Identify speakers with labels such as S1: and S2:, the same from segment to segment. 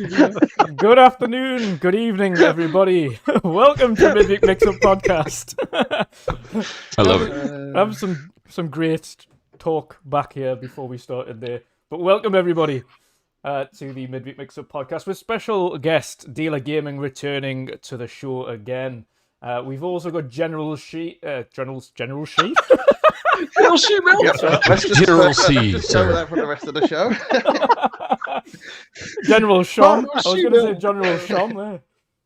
S1: Good afternoon, good evening, everybody. Welcome to Midweek Mix-Up Podcast.
S2: I love it.
S1: I have some great talk back here before we started there. But welcome, everybody, to the Midweek Mix-Up Podcast with special guest, Dealer Gaming, returning to the show again. We've also got General She. General She?
S3: General C,
S2: sir.
S3: that for the rest of the show.
S1: General Shom. I was going to say General Shom.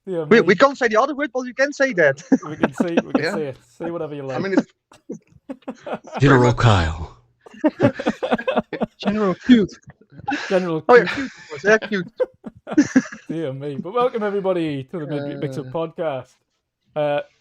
S1: Yeah,
S4: we can't say the other word, but we can say that.
S1: We can say it. Say whatever you like.
S3: I mean,
S2: General Kyle.
S4: General cute.
S1: General
S4: Oh, yeah, cute. Yeah, cute.
S1: Dear me. But welcome, everybody, to the Midweek Mix-Up Podcast.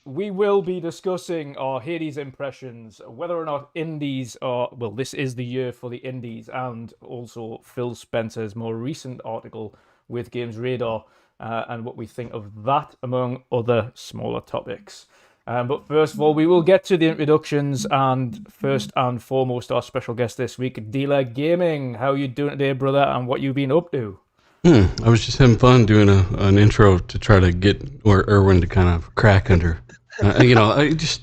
S1: We will be discussing our Hades impressions, whether or not indies are... Well, this is the year for the indies, and also Phil Spencer's more recent article with Games Radar, and what we think of that, among other smaller topics. But first of all, we will get to the introductions, and first and foremost, our special guest this week, Dealer Gaming. How you doing today, brother, and what you been up to?
S2: I was just having fun doing an intro to try to get Erwin to kind of crack under. It's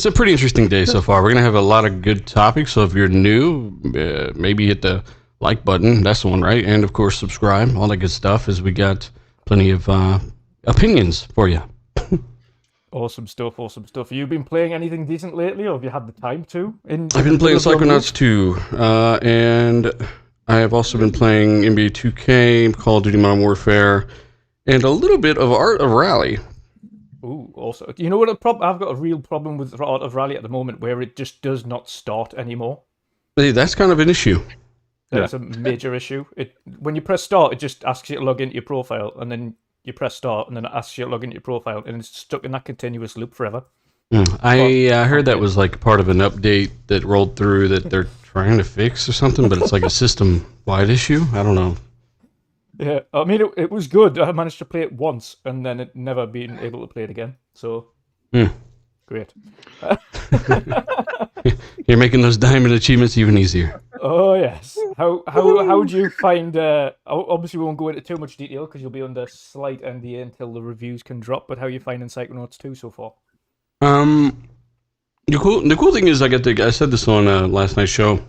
S2: a pretty interesting day so far. We're gonna have a lot of good topics. So if you're new, maybe hit the like button. That's the one, right? And of course, subscribe. All that good stuff. As we got plenty of opinions for you.
S1: Awesome stuff. Have you been playing anything decent lately, or have you had the time to?
S2: I've been playing Psychonauts 2, and I have also been playing NBA 2K, Call of Duty Modern Warfare, and a little bit of Art of Rally.
S1: Ooh, also, you know what? I've got a real problem with Art of Rally at the moment, where it just does not start anymore.
S2: Hey, that's kind of an issue.
S1: That's a major issue. When you press start, it just asks you to log into your profile, and then you press start, and then it asks you to log into your profile, and it's stuck in that continuous loop forever.
S2: I heard that was like part of an update that rolled through that they're trying to fix or something, but it's like a system-wide issue. I don't know.
S1: Yeah, I mean, it was good. I managed to play it once, and then it never been able to play it again. So, great.
S2: You're making those diamond achievements even easier.
S1: Oh yes. How would you find? Obviously, we won't go into too much detail because you'll be under slight NDA until the reviews can drop. But how are you finding Psychonauts 2 so far?
S2: The cool thing is I said this on last night's show.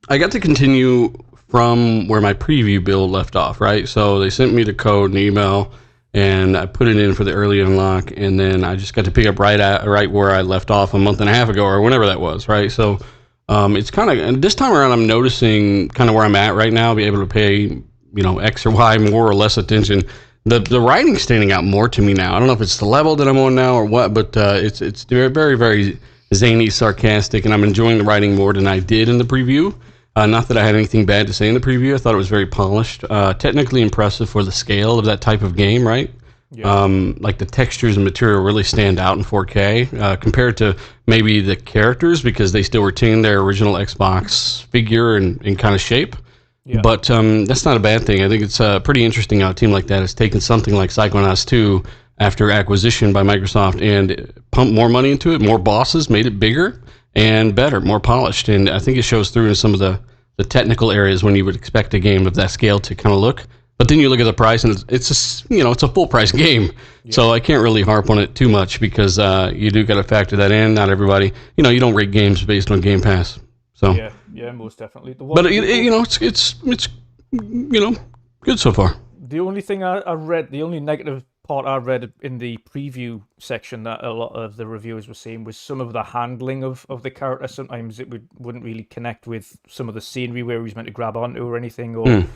S2: I got to continue from where my preview build left off, right? So they sent me the code and email, and I put it in for the early unlock, and then I just got to pick up right where I left off a month and a half ago, or whenever that was, right? So it's kind of, and this time around, I'm noticing kind of where I'm at right now, be able to pay, X or Y more or less attention. The writing's standing out more to me now. I don't know if it's the level that I'm on now or what, but it's very, very, very zany, sarcastic, and I'm enjoying the writing more than I did in the preview. Not that I had anything bad to say in the preview. I thought it was very polished, technically impressive for the scale of that type of game, right? Yeah. Like the textures and material really stand out in 4K compared to maybe the characters, because they still retain their original Xbox figure and kind of shape. Yeah. But that's not a bad thing. I think it's pretty interesting how a team like that has taken something like Psychonauts 2 after acquisition by Microsoft and pumped more money into it, more bosses, made it bigger and better, more polished. And I think it shows through in some of the technical areas when you would expect a game of that scale to kind of look. But then you look at the price, and it's a full price game. Yeah. So I can't really harp on it too much because you do got to factor that in. Not everybody, you don't rate games based on Gamepass. So
S1: yeah, most definitely.
S2: But it's good so far.
S1: The only thing I read, the only negative part I read in the preview section that a lot of the reviewers were saying was some of the handling of the character. Sometimes it wouldn't really connect with some of the scenery where he's meant to grab onto or anything, or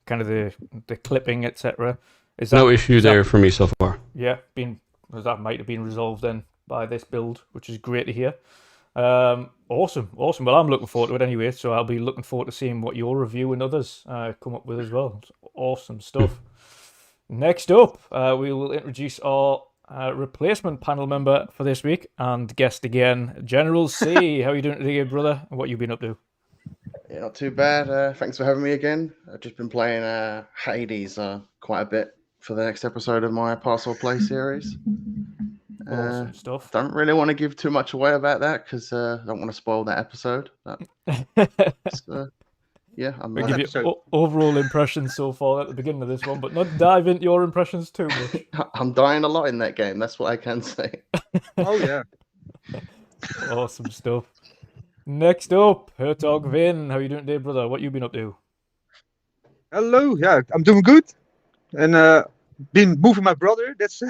S1: kind of the clipping, etc.
S2: No issue there for me so far.
S1: Yeah, that might have been resolved then by this build, which is great to hear. Awesome. Well, I'm looking forward to it anyway, so I'll be looking forward to seeing what your review and others come up with as well. It's awesome stuff. Next up, we will introduce our replacement panel member for this week and guest again, General C. How are you doing today, brother? What have you been up to?
S3: Yeah, not too bad. Thanks for having me again. I've just been playing Hades quite a bit for the next episode of my Parcel Play series.
S1: Awesome stuff.
S3: Don't really want to give too much away about that because I don't want to spoil that episode. Yeah, I'm.
S1: I'll give you
S4: episode.
S1: overall impressions so far at the beginning of this one, but not dive into your impressions too much.
S3: I'm dying a lot in that game. That's what I can say.
S4: Oh yeah.
S1: Awesome stuff. Next up, Hertog Vin. How you doing today, brother? What you been up to?
S4: Hello. Yeah, I'm doing good, and been moving my brother. That's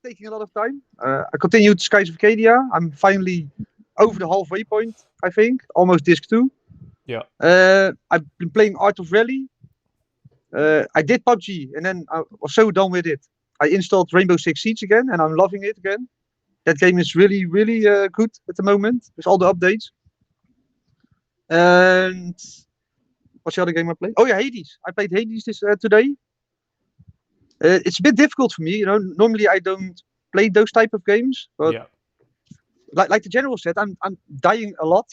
S4: taking a lot of time. I continued Skies of Arcadia. I'm finally over the halfway point. I think almost disc 2.
S1: Yeah.
S4: I've been playing Art of Rally. I did PUBG, and then I was so done with it. I installed Rainbow Six Siege again, and I'm loving it again. That game is really, really good at the moment with all the updates. And what's the other game I played? Oh yeah, Hades. I played Hades today. It's a bit difficult for me, you know. Normally I don't play those type of games, but
S1: Yeah.
S4: like the general said, I'm dying a lot.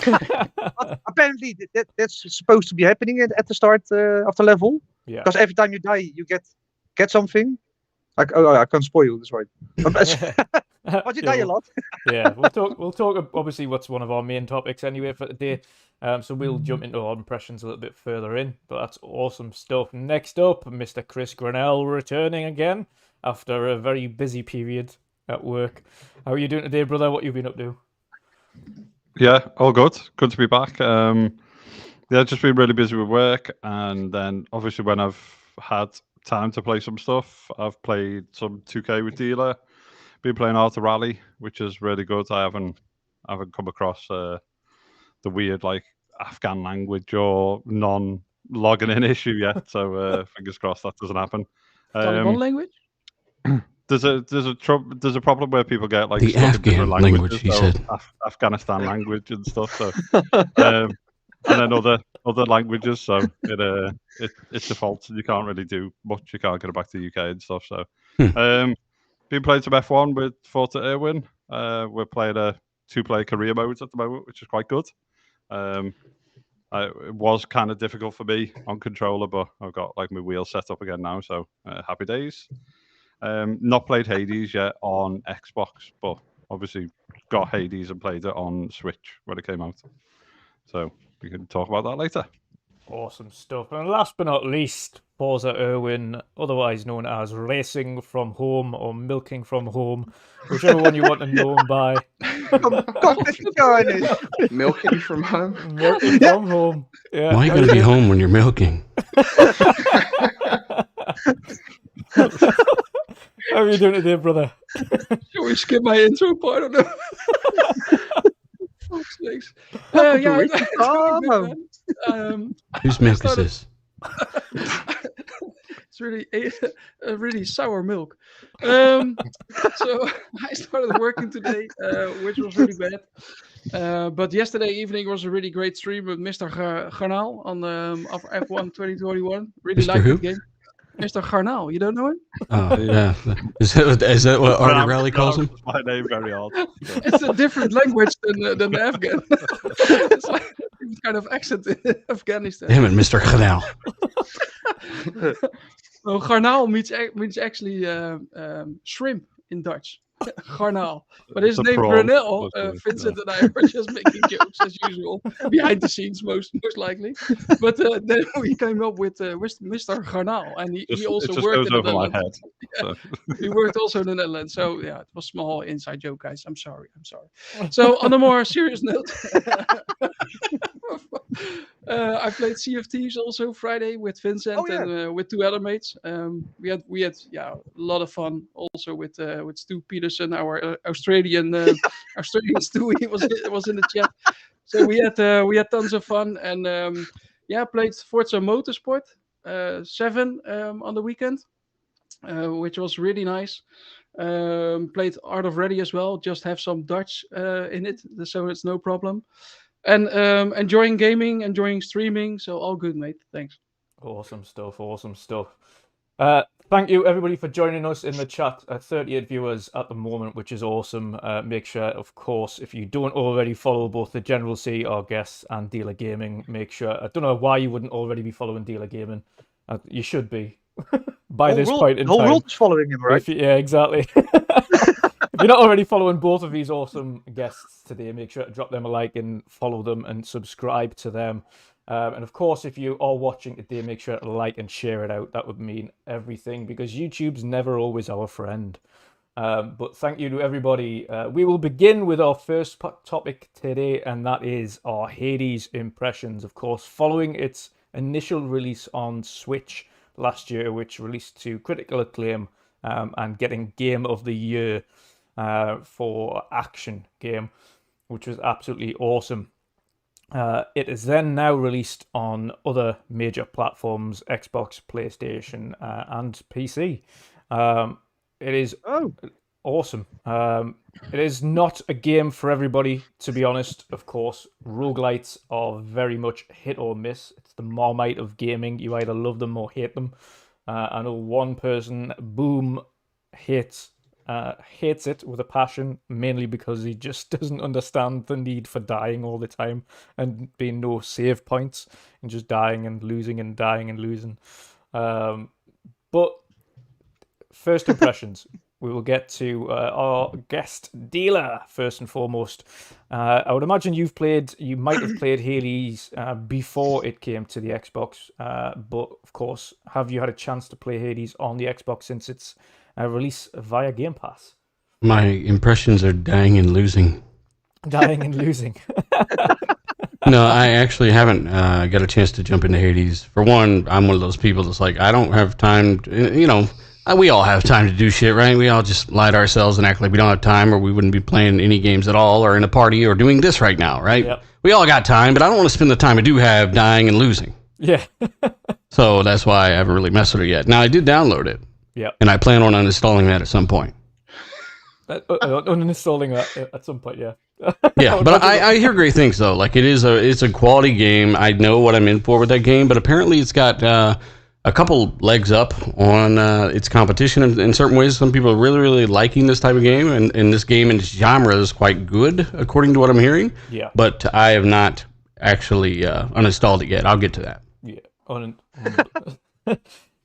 S4: But apparently that's supposed to be happening at the start of the level.
S1: Yeah.
S4: Because every time you die, you get something. Like I can't spoil this, right? But you die a lot.
S1: Yeah, we'll talk. Obviously, what's one of our main topics anyway for today. So we'll jump into our impressions a little bit further in. But that's awesome stuff. Next up, Mr. Chris Grannell returning again after a very busy period at work. How are you doing today, brother? What you been up to?
S5: Yeah, all good. Good to be back. Yeah, just been really busy with work, and then obviously when I've had time to play some stuff, I've played some 2K with Dealer. Been playing Art of Rally, which is really good. I haven't come across the weird like Afghan language or non-logging in issue yet. So fingers crossed that doesn't happen.
S2: Taliban language?
S5: There's a problem where people get like
S2: The
S5: stuck in
S2: Afghan
S5: different
S2: language, he
S5: so
S2: said.
S5: Afghanistan language and stuff. So and then other languages. So it defaults. You can't really do much. You can't get it back to the UK and stuff. So been playing some F1 with Forza Erwin. We're playing a 2-player career mode at the moment, which is quite good. It was kind of difficult for me on controller, but I've got like my wheels set up again now, so happy days. Not played Hades yet on Xbox, but obviously got Hades and played it on Switch when it came out. So we can talk about that later.
S1: Awesome stuff. And last but not least, Forza Erwin, otherwise known as Racing from Home or Milking from Home, whichever one you want to know him by.
S3: Milking from home.
S1: Milking from Home. Yeah.
S2: Why are you going to be home when you're milking?
S1: How are you doing today, brother?
S2: Should we skip my intro part of the... Fuck's sakes. Whose milk is this? It's really really sour milk. So I started working today, which was really bad. But yesterday evening was a really great stream with Mr. Grannell on of F1 2021. Really Mr.
S1: liked
S2: who?
S1: the game. Mr. Grannell, you don't know him?
S2: Oh, yeah. Is that what Art of Rally calls him?
S5: My name very odd.
S1: It's a different language than the Afghan. It's like a kind of accent in Afghanistan.
S2: Damn it, Mr. Grannell.
S1: Well, Grannell means actually shrimp in Dutch. Grannell. But his name Grannell, Vincent and I were just making jokes as usual, behind the scenes most likely. But then we came up with Mr. Grannell, and he also worked in the Netherlands. Yeah, he worked also in the Netherlands. So yeah, it was a small inside joke, guys. I'm sorry. So on a more serious note, I played Sea of Thieves also Friday with Vincent and with 2 other mates. We had a lot of fun also with Stu Peterson, our Australian Stu. He was in the chat. So we had tons of fun and played Forza Motorsport 7 on the weekend, which was really nice. Played Art of Rally as well. Just have some Dutch in it, so it's no problem. And enjoying gaming, enjoying streaming, so all good, mate. Thanks. Awesome stuff. Thank you, everybody, for joining us in the chat. 38 viewers at the moment, which is awesome. Make sure, of course, if you don't already follow both the General C, our guests, and Dealer Gaming, make sure. I don't know why you wouldn't already be following Dealer Gaming. You should be by this point in time.
S4: The whole world is following him, right?
S1: Yeah, exactly. If you're not already following both of these awesome guests today, make sure to drop them a like and follow them and subscribe to them. And of course, if you are watching today, make sure to like and share it out. That would mean everything, because YouTube's never always our friend. But thank you to everybody. We will begin with our first topic today, and that is our Hades impressions. Of course, following its initial release on Switch last year, which released to critical acclaim and getting Game of the Year for action game, which was absolutely awesome. It is then now released on other major platforms, Xbox, PlayStation, and PC. It is awesome. It is not a game for everybody, to be honest. Of course, roguelites are very much hit or miss. It's the Marmite of gaming. You either love them or hate them. I know one person, Boom, hates it with a passion, mainly because he just doesn't understand the need for dying all the time and being no save points and just dying and losing and dying and losing. But first impressions, we will get to our guest dealer first and foremost. I would imagine you might have played Hades before it came to the Xbox, but of course, have you had a chance to play Hades on the Xbox since its release via Gamepass?
S2: My impressions are dying and losing.
S1: Dying and losing.
S2: No, I actually haven't got a chance to jump into Hades. For one, I'm one of those people that's like, I don't have time to, we all have time to do shit, right? We all just lie to ourselves and act like we don't have time, or we wouldn't be playing any games at all, or in a party, or doing this right now, right?
S1: Yep.
S2: We all got time, but I don't want to spend the time I do have dying and losing.
S1: Yeah.
S2: So that's why I haven't really messed with it yet. Now, I did download it.
S1: Yeah.
S2: And I plan on uninstalling that at some point.
S1: Uninstalling that at some point, yeah.
S2: Yeah, but I hear great things, though. Like, it's a quality game. I know what I'm in for with that game, but apparently it's got a couple legs up on its competition in certain ways. Some people are really, really liking this type of game, and this game in its genre is quite good, according to what I'm hearing.
S1: Yeah.
S2: But I have not actually uninstalled it yet. I'll get to that.
S1: Yeah.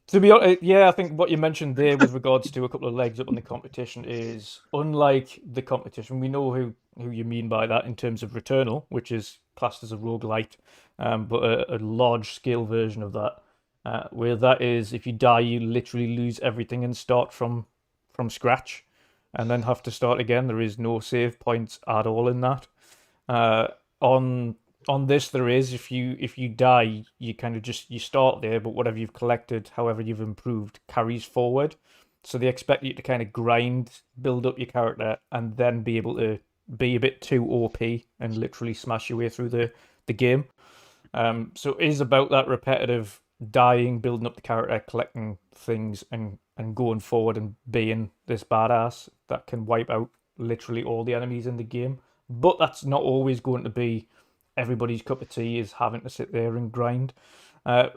S1: To be honest, yeah, I think what you mentioned there with regards to a couple of legs up on the competition is, unlike the competition, we know who you mean by that in terms of Returnal, which is classed as a roguelite, but a large-scale version of that. Where that is, if you die, you literally lose everything and start from scratch, and then have to start again. There is no save points at all in that. On this, there is. If you die, you kind of you start there, but whatever you've collected, however you've improved, carries forward. So they expect you to kind of grind, build up your character, and then be able to be a bit too OP and literally smash your way through the game. So it is about that repetitive dying, building up the character, collecting things, and going forward and being this badass that can wipe out literally all the enemies in the game. But that's not always going to be everybody's cup of tea, is having to sit there and grind.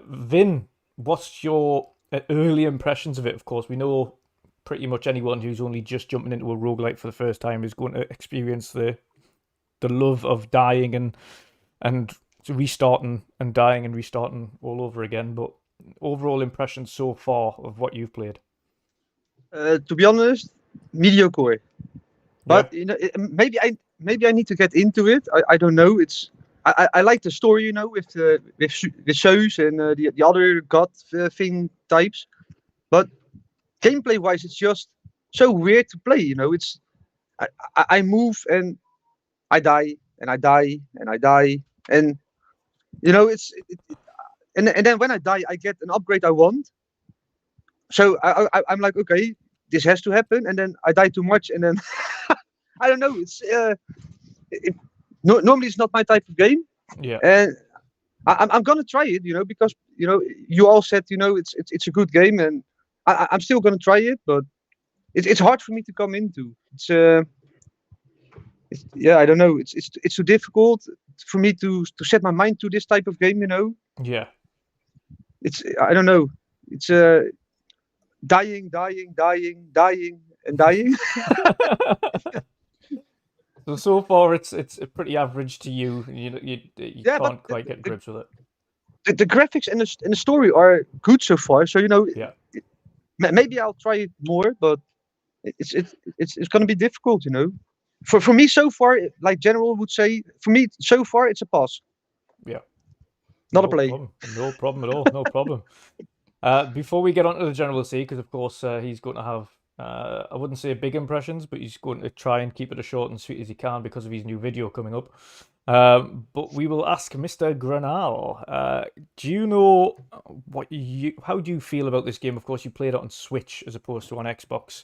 S1: Vin, what's your early impressions of it? Of course, we know pretty much anyone who's only just jumping into a roguelite for the first time is going to experience the love of dying and restarting and dying and restarting all over again. But overall impressions so far of what you've played?
S4: To be honest, mediocre. But maybe I need to get into it. I don't know. I like the story, with Zeus and the other god thing types. But gameplay wise, it's just so weird to play. It's I move and I die and I die and I die and and then when I die, I get an upgrade I want. So I'm like, okay, this has to happen, and then I die too much, and then I don't know. Normally it's not my type of game.
S1: Yeah.
S4: And I'm gonna try it, because you all said it's a good game, and I'm still gonna try it, but it's hard for me to come into. I don't know. It's too difficult for me to set my mind to this type of game.
S1: Yeah.
S4: I don't know. It's dying, and dying.
S1: So far, it's pretty average to you. You can't quite get grips with it.
S4: The graphics and the story are good so far. So
S1: yeah.
S4: Maybe I'll try it more, but it's gonna be difficult. For me so far, like General would say, for me so far it's a pass.
S1: Yeah.
S4: Not a play.
S1: No problem at all. No problem. Before we get on to the General C, because of course he's going to have, I wouldn't say big impressions, but he's going to try and keep it as short and sweet as he can because of his new video coming up. But we will ask Mr. Grannell, do you know how do you feel about this game? Of course, you played it on Switch as opposed to on Xbox.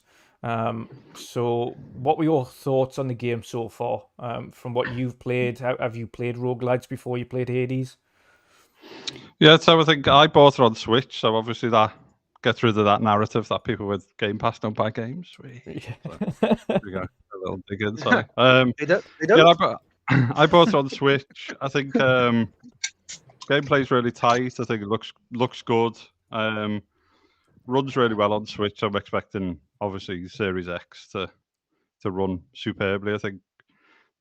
S1: So what were your thoughts on the game so far? From what you've played, have you played roguelites before you played Hades?
S5: Yeah, so I think I bought it on Switch, so obviously that gets rid of that narrative that people with Game Pass don't buy games. So, there we go. A little dig in, sorry.
S4: They don't?
S5: Yeah, I bought it on Switch. I think gameplay's really tight. I think it looks good. Runs really well on Switch. I'm expecting obviously Series X to run superbly. I think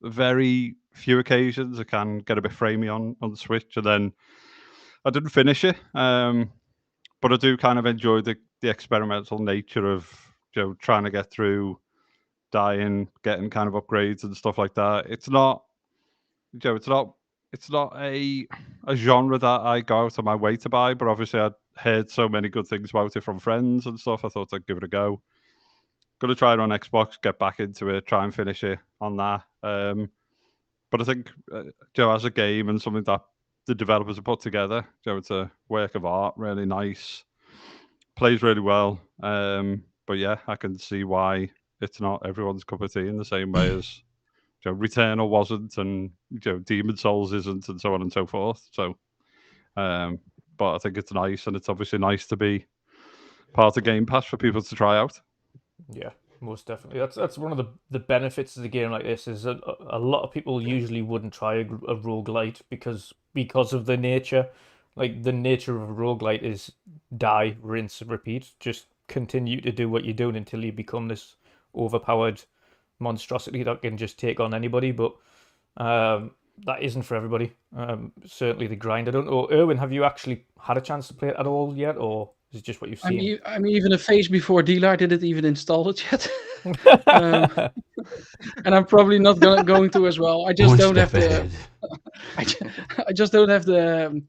S5: very few occasions I can get a bit framey on Switch, and then I didn't finish it. But I do kind of enjoy the experimental nature of trying to get through, dying, getting kind of upgrades and stuff like that. It's not it's not a genre that I go out of my way to buy, but obviously I'd heard so many good things about it from friends and stuff. I thought I'd give it a go. Gonna try it on Xbox, get back into it, try and finish it on that. But I think as a game and something that the developers have put together, it's a work of art, really nice, plays really well. But yeah, I can see why it's not everyone's cup of tea in the same way as Returnal wasn't, and Demon Souls isn't, and so on and so forth. So, but I think it's nice, and it's obviously nice to be part of Game Pass for people to try out.
S1: Yeah, most definitely. That's one of the benefits of the game like this is that a lot of people usually wouldn't try a roguelite because of the nature. Like the nature of a roguelite is die, rinse, repeat. Just continue to do what you're doing until you become this overpowered monstrosity that can just take on anybody. But that isn't for everybody. Certainly the grind. I don't know, Erwin, have you actually had a chance to play it at all yet, or is it just what you've seen?
S6: I'm even a phase before D-Lar. I didn't even install it yet. And I'm probably not going to as well. I just don't have the. I just don't have the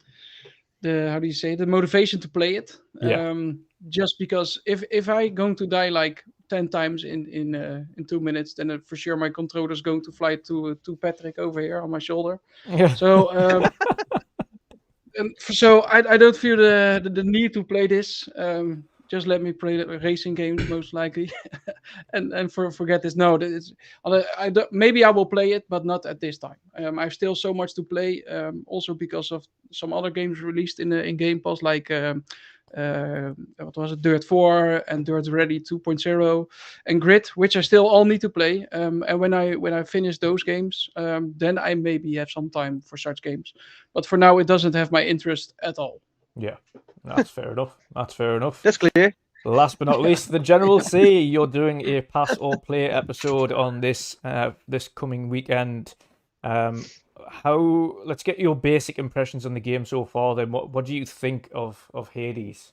S6: how do you say, the motivation to play it.
S1: Yeah.
S6: Just because if I going to die like 10 times in 2 minutes, then for sure my controller is going to fly to Patrick over here on my shoulder.
S1: Yeah.
S6: So so I don't feel the need to play this. Just let me play the racing games most likely, and forget this. No, maybe I will play it, but not at this time. I have still so much to play. Also because of some other games released in Game Pass, like what was it, Dirt 4 and Dirt Ready 2.0 and Grid, which I still all need to play. And when I finish those games, then I maybe have some time for such games. But for now, it doesn't have my interest at all.
S1: Yeah, that's fair enough. That's fair enough.
S4: That's clear.
S1: Last but not least, the General C. You're doing a pass or play episode on this this coming weekend. Let's get your basic impressions on the game so far. Then, what do you think of Hades?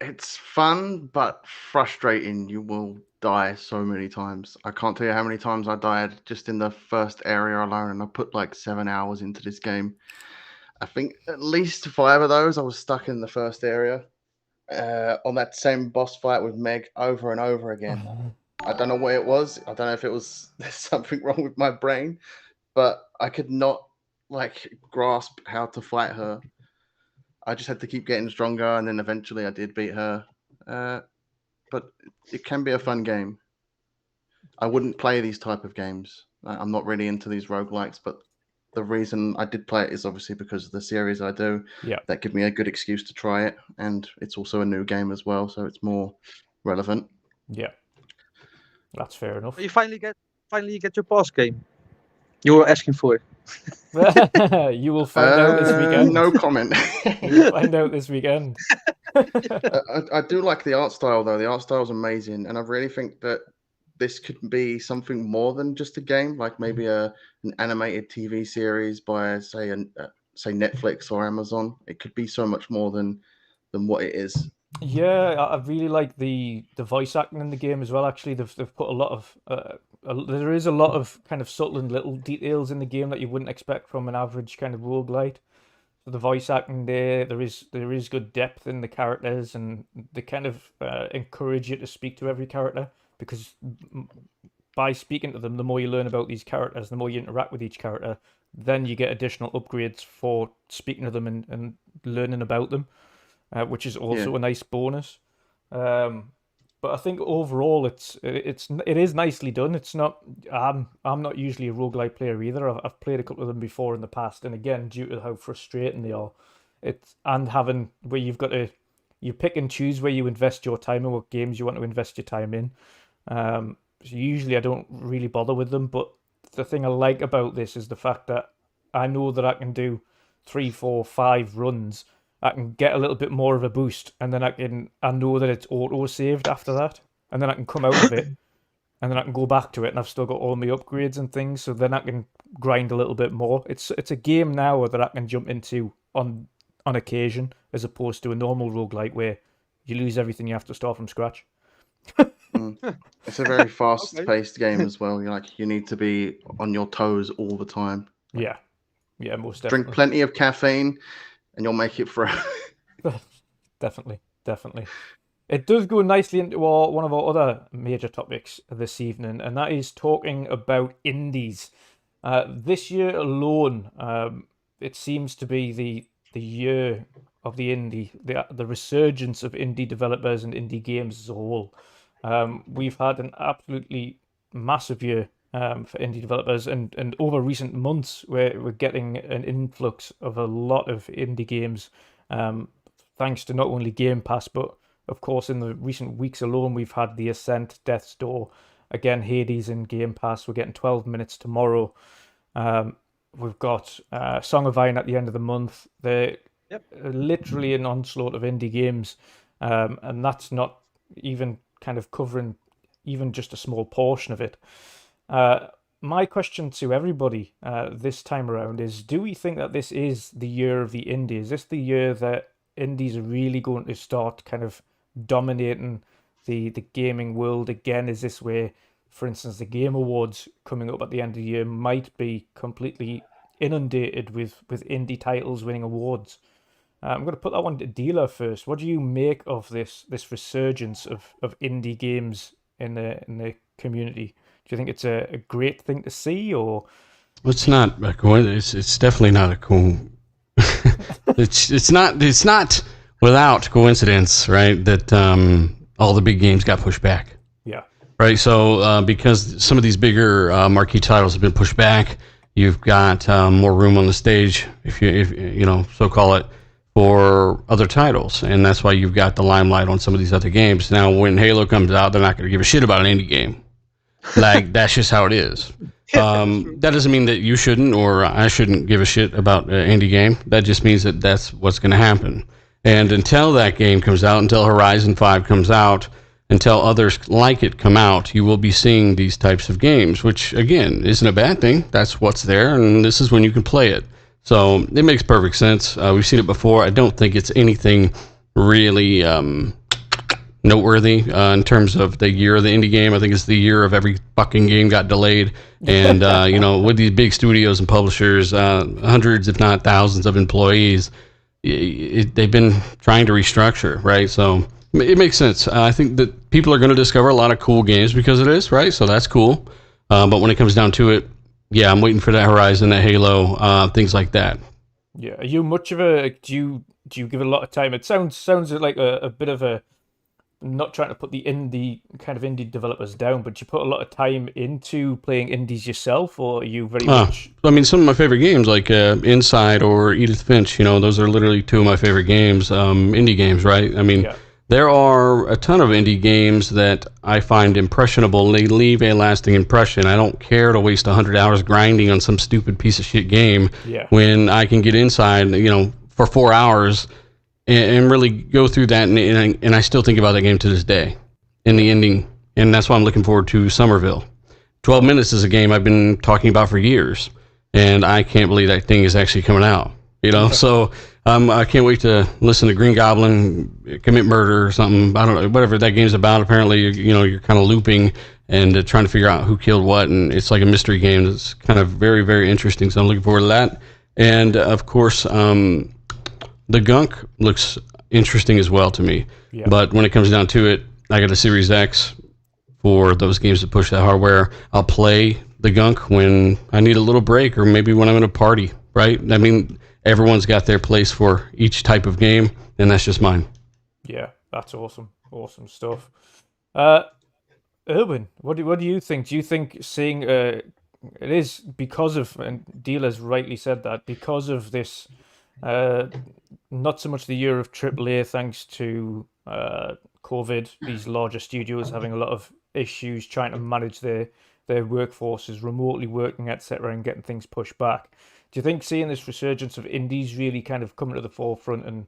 S3: It's fun but frustrating. You will die so many times. I can't tell you how many times I died just in the first area alone, and I put like 7 hours into this game. I think at least 5 of those I was stuck in the first area on that same boss fight with Meg over and over again. I don't know what it was. I don't know if it was there's something wrong with my brain, but I could not grasp how to fight her. I just had to keep getting stronger, and then eventually I did beat her. But it can be a fun game. I wouldn't play these type of games. I'm not really into these roguelikes, but the reason I did play it is obviously because of the series I do.
S1: Yeah.
S3: That give me a good excuse to try it, and it's also a new game as well, so it's more relevant.
S1: Yeah. That's fair enough.
S4: You finally get your boss game. You were asking for it.
S1: You will find out this weekend.
S3: No comment.
S1: You'll find out this weekend.
S3: I do like the art style, though. The art style is amazing, and I really think that this could be something more than just a game, like maybe an animated TV series by, say Netflix or Amazon. It could be so much more than what it is.
S1: Yeah, I really like the voice acting in the game as well. Actually, they've put a lot of there is a lot of kind of subtle and little details in the game that you wouldn't expect from an average kind of roguelite. the voice acting there is good depth in the characters, and they kind of encourage you to speak to every character, because by speaking to them, the more you learn about these characters, the more you interact with each character, then you get additional upgrades for speaking to them and learning about them, which is also a nice bonus. But I think overall it is nicely done. It's not. I'm not usually a roguelike player either. I've played a couple of them before in the past, and again, due to how frustrating they are, having where you pick and choose where you invest your time and what games you want to invest your time in. So usually I don't really bother with them, but the thing I like about this is the fact that I know that I can do 3, 4, 5 runs. I can get a little bit more of a boost, and then I know that it's auto-saved after that, and then I can come out of it, and then I can go back to it, and I've still got all my upgrades and things, so then I can grind a little bit more. It's a game now that I can jump into on occasion, as opposed to a normal roguelike where you lose everything, you have to start from scratch.
S3: It's a very fast-paced game as well. You need to be on your toes all the time.
S1: Yeah, most definitely.
S3: Drink plenty of caffeine, and you'll make it through.
S1: Definitely. It does go nicely into one of our other major topics this evening, and that is talking about indies. This year alone, it seems to be the year of the indie, the resurgence of indie developers and indie games as a whole. We've had an absolutely massive year for indie developers, and over recent months we're getting an influx of a lot of indie games, thanks to not only Gamepass, but of course in the recent weeks alone we've had The Ascent, Death's Door, again Hades in Gamepass. We're getting 12 Minutes tomorrow. We've got Song of Iron at the end of the month. They're literally an onslaught of indie games, and that's not even kind of covering even just a small portion of it. My question to everybody this time around is, do we think that this is the year of the indie? Is this the year that indies are really going to start kind of dominating the gaming world again? Is this where, for instance, the Game Awards coming up at the end of the year might be completely inundated with indie titles winning awards? I'm going to put that one to Dealer first. What do you make of this resurgence of indie games in the community? Do you think it's a great thing to see, or?
S2: It's not a coincidence. It's definitely not a cool. It's not without coincidence, right? That all the big games got pushed back.
S1: Yeah.
S2: Right. So because some of these bigger marquee titles have been pushed back, you've got more room on the stage, if you so call it, for other titles, and that's why you've got the limelight on some of these other games. Now, when Halo comes out, they're not going to give a shit about an indie game. Like, that's just how it is. That doesn't mean that you shouldn't or I shouldn't give a shit about an indie game. That just means that that's what's going to happen. And until that game comes out, until Horizon 5 comes out, until others like it come out, you will be seeing these types of games, which, again, isn't a bad thing. That's what's there, and this is when you can play it. So it makes perfect sense. We've seen it before. I don't think it's anything really noteworthy in terms of the year of the indie game. I think it's the year of every fucking game got delayed. And, with these big studios and publishers, hundreds, if not thousands of employees, they've been trying to restructure, right? So it makes sense. I think that people are going to discover a lot of cool games because of this, right? So that's cool. But when it comes down to it, yeah, I'm waiting for that Horizon, that Halo, things like that.
S1: Yeah, are you much of a? Do you give it a lot of time? It sounds like a bit of a. Not trying to put the indie developers down, but you put a lot of time into playing indies yourself, or are you very much?
S2: I mean, some of my favorite games, like Inside or Edith Finch, those are literally two of my favorite games, indie games, right? I mean, there are a ton of indie games that I find impressionable. They leave a lasting impression. I don't care to waste 100 hours grinding on some stupid piece of shit game when I can get inside, for 4 hours and really go through that. And I still think about that game to this day in the ending. And that's why I'm looking forward to Somerville. 12 Minutes is a game I've been talking about for years. And I can't believe that thing is actually coming out. So I can't wait to listen to Green Goblin commit murder or something. I don't know, whatever that game's about. Apparently, you're kind of looping and trying to figure out who killed what, and it's like a mystery game that's kind of very, very interesting. So I'm looking forward to that. And of course, The Gunk looks interesting as well to me.
S1: Yeah.
S2: But when it comes down to it, I got a Series X for those games that push that hardware. I'll play the Gunk when I need a little break or maybe when I'm in a party, right? I mean, everyone's got their place for each type of game, and that's just mine.
S1: Yeah, that's awesome. Awesome stuff. Erwin, what do you think? Do you think seeing it is because of, and Dealer's rightly said that, because of this, not so much the year of AAA thanks to COVID, these larger studios having a lot of issues trying to manage their workforces, remotely working, etc., and getting things pushed back. Do you think seeing this resurgence of indies really kind of coming to the forefront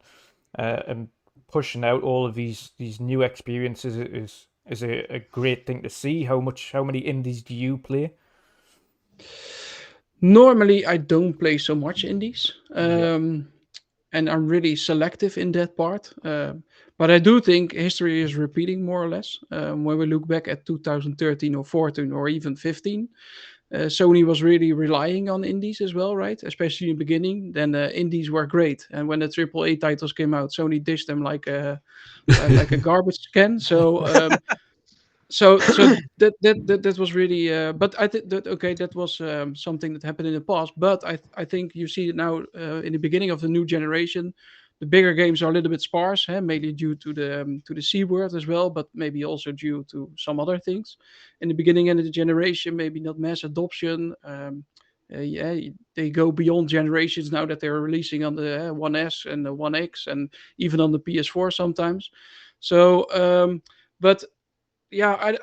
S1: and pushing out all of these new experiences is a great thing to see? How many indies do you play?
S6: Normally, I don't play so much indies, and I'm really selective in that part. But I do think history is repeating more or less. When we look back at 2013 or 14 or even 15, Sony was really relying on indies as well, right? Especially in the beginning. Then the indies were great, and when the AAA titles came out, Sony dished them like a garbage can. So that was really. But I think that was something that happened in the past. But I think you see it now in the beginning of the new generation. The bigger games are a little bit sparse, mainly due to the C word as well, but maybe also due to some other things. In the beginning of the generation, maybe not mass adoption. They go beyond generations now that they're releasing on the One S and the One X and even on the PS4 sometimes. So, but yeah,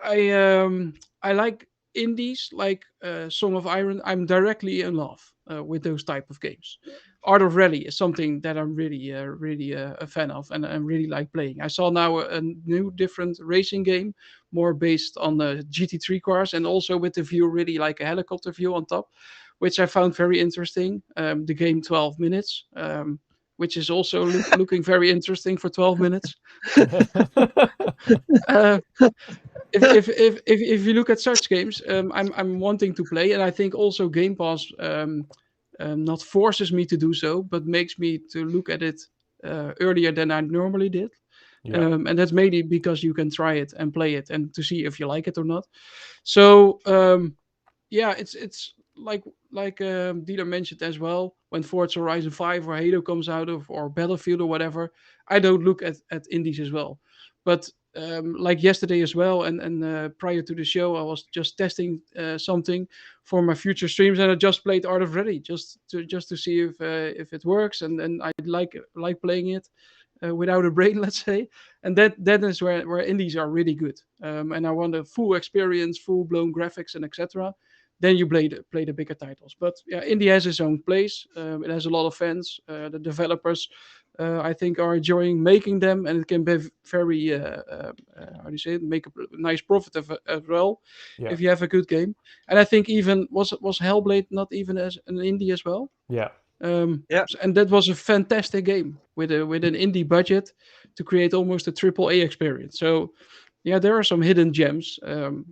S6: I like indies like Song of Iron. I'm directly in love with those type of games. Art of Rally is something that I'm really a fan of, and I really like playing. I saw now a new different racing game, more based on the GT3 cars, and also with the view really like a helicopter view on top, which I found very interesting. The game 12 minutes, which is also looking very interesting for 12 minutes. If you look at such games, I'm wanting to play, and I think also Game Pass not forces me to do so, but makes me to look at it earlier than I normally did.
S1: Yeah.
S6: And that's mainly because you can try it and play it and to see if you like it or not. So it's like Dieter mentioned as well, when Forza Horizon 5 or Halo comes out of, or Battlefield or whatever, I don't look at indies as well. But like yesterday as well, and prior to the show, I was just testing something for my future streams, and I just played Art of Ready just to see if it works, and I like playing it without a brain, let's say. And that is where indies are really good. And I want a full experience, full blown graphics, and etc. Then you play the bigger titles. But yeah, indie has its own place. It has a lot of fans. The developers, I think, are enjoying making them, and it can be very how do you say it, make a nice profit as well if you have a good game. And I think even was Hellblade not even as an indie as well?
S1: Yeah.
S6: And that was a fantastic game with an indie budget to create almost a AAA experience. So yeah, there are some hidden gems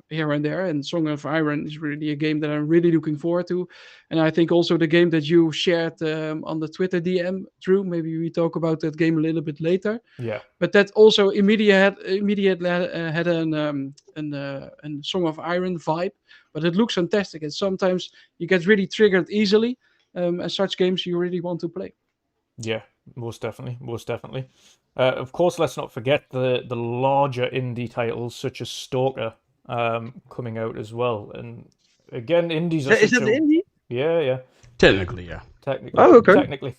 S6: here and there, and Song of Iron is really a game that I'm really looking forward to. And I think also the game that you shared on the Twitter DM, Drew, maybe we talk about that game a little bit later.
S1: Yeah.
S6: But that also immediately had a Song of Iron vibe, but it looks fantastic. And sometimes you get really triggered easily, and such games you really want to play.
S1: Yeah, most definitely. Of course, let's not forget the larger indie titles such as Stalker coming out as well. And again, indies are
S4: Is that an indie?
S1: Yeah.
S2: Technically, yeah.
S1: Technically.
S4: Oh, okay.
S1: Technically.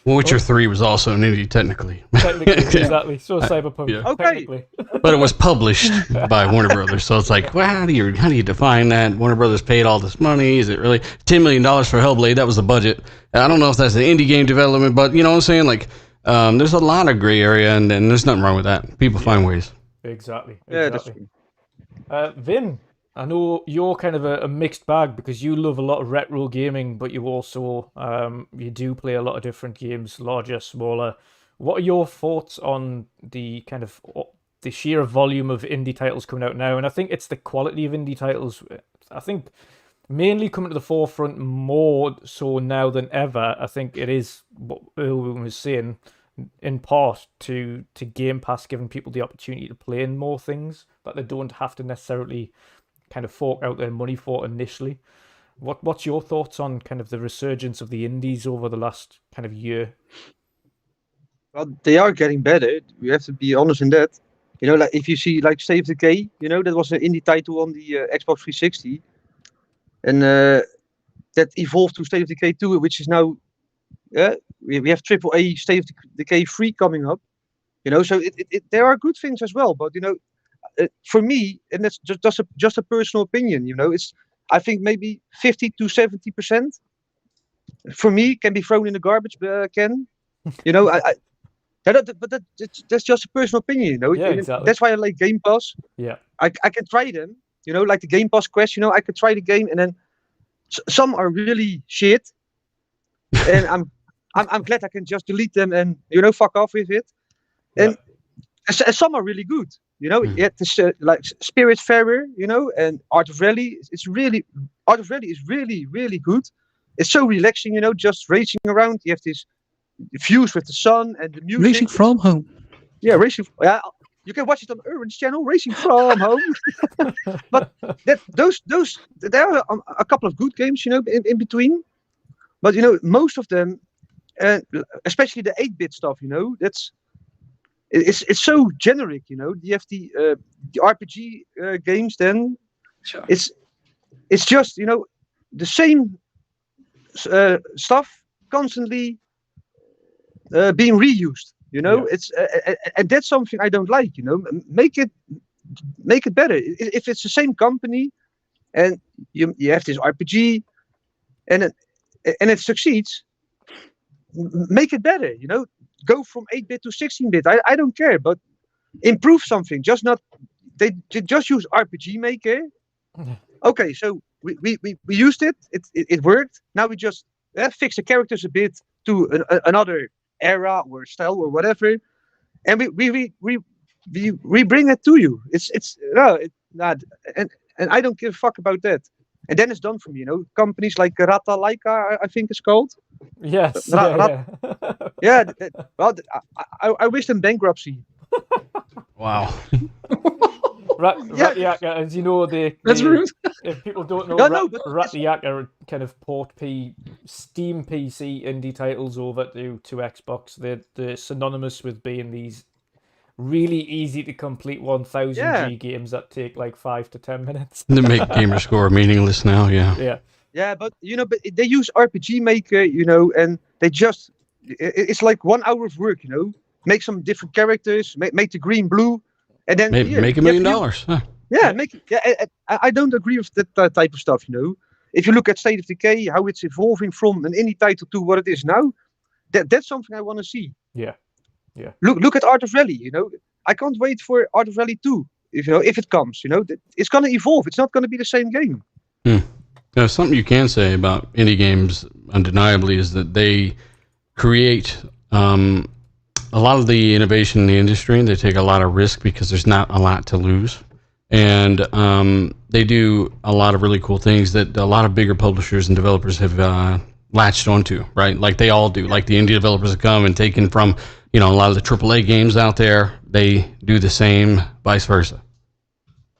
S2: Witcher 3 was also an indie, technically.
S1: Technically, exactly. So Cyberpunk.
S2: Yeah.
S4: Okay.
S1: Technically.
S2: But it was published by Warner Brothers, so it's like, well, how do you define that? Warner Brothers paid all this money. Is it really $10 million for Hellblade? That was the budget. I don't know if that's an indie game development, but you know what I'm saying? Like, there's a lot of gray area, and there's nothing wrong with that. People find ways.
S1: Exactly.
S4: Yeah, that's true.
S1: Vin, I know you're kind of a mixed bag because you love a lot of retro gaming, but you also you do play a lot of different games, larger, smaller. What are your thoughts on the kind of the sheer volume of indie titles coming out now? And I think it's the quality of indie titles. I think mainly coming to the forefront more so now than ever. I think it is what Erwin was saying, in part to Gamepass giving people the opportunity to play in more things that they don't have to necessarily kind of fork out their money for initially. What's your thoughts on kind of the resurgence of the indies over the last kind of year?
S4: Well, they are getting better. We have to be honest in that. You know, like if you see like State of Decay, you know, that was an indie title on the Xbox 360, and that evolved to State of Decay 2, which is now, we have AAA State of Decay 3 coming up. You know, so there are good things as well. But you know, for me, and that's just a personal opinion. You know, I think maybe 50 to 70% for me can be thrown in the garbage can. You know, that's just a personal opinion, you know.
S1: Yeah, exactly.
S4: That's why I like Game Pass.
S1: Yeah,
S4: I can try them, you know, like the Game Pass Quest. You know, I could try the game, and then some are really shit, and I'm glad I can just delete them and, you know, fuck off with it. And some are really good, you know. This like Spiritfarer, you know, and Art of Rally. Art of Rally is really, really good. It's so relaxing, you know, just racing around. You have this views with the sun and the music.
S6: Racing from home.
S4: Yeah, racing. Yeah, you can watch it on Erwin's channel, Racing from Home. But those there are a couple of good games, you know, in between. But you know, most of them, especially the 8-bit stuff, you know, it's so generic, you know. You have the RPG games. Then
S6: Sure.
S4: it's just, you know, the same stuff constantly being reused, you know. It's and that's something I don't like, you know. Make it better. If it's the same company and you have this RPG and it succeeds, make it better, you know. Go from 8-bit to 16-bit. I don't care, but improve something. Just not they just use RPG Maker. Okay, so we used it. It worked. Now we just fix the characters a bit to another era or style or whatever, and we bring it to you. And I don't give a fuck about that. And then it's done for me, you know. Companies like Rata Laika, I think it's called.
S1: Yes.
S4: Yeah. Well, I wish them bankruptcy.
S2: Wow.
S1: Rat, as you know,
S6: That's rude.
S1: If people don't know, Rat are kind of Steam PC indie titles over to Xbox. They're synonymous with being these really easy to complete 1000 G games that take like 5 to 10 minutes.
S2: They make gamer score meaningless now.
S4: Yeah, but you know, but they use RPG Maker, you know, and they just it's like 1 hour of work, you know. Make some different characters, make the green blue, and then
S2: make $1 million. Huh.
S4: Yeah, I don't agree with that type of stuff, you know. If you look at State of Decay, how it's evolving from an indie title to what it is now, that's something I want to see.
S1: Yeah.
S4: Look at Art of Rally, you know. I can't wait for Art of Rally 2, if it comes, you know. It's gonna evolve. It's not gonna be the same game.
S2: Now, something you can say about indie games, undeniably, is that they create a lot of the innovation in the industry, and they take a lot of risk because there's not a lot to lose. And they do a lot of really cool things that a lot of bigger publishers and developers have latched onto, right? Like they all do. Like the indie developers have come and taken from, you know, a lot of the AAA games out there. They do the same, vice versa.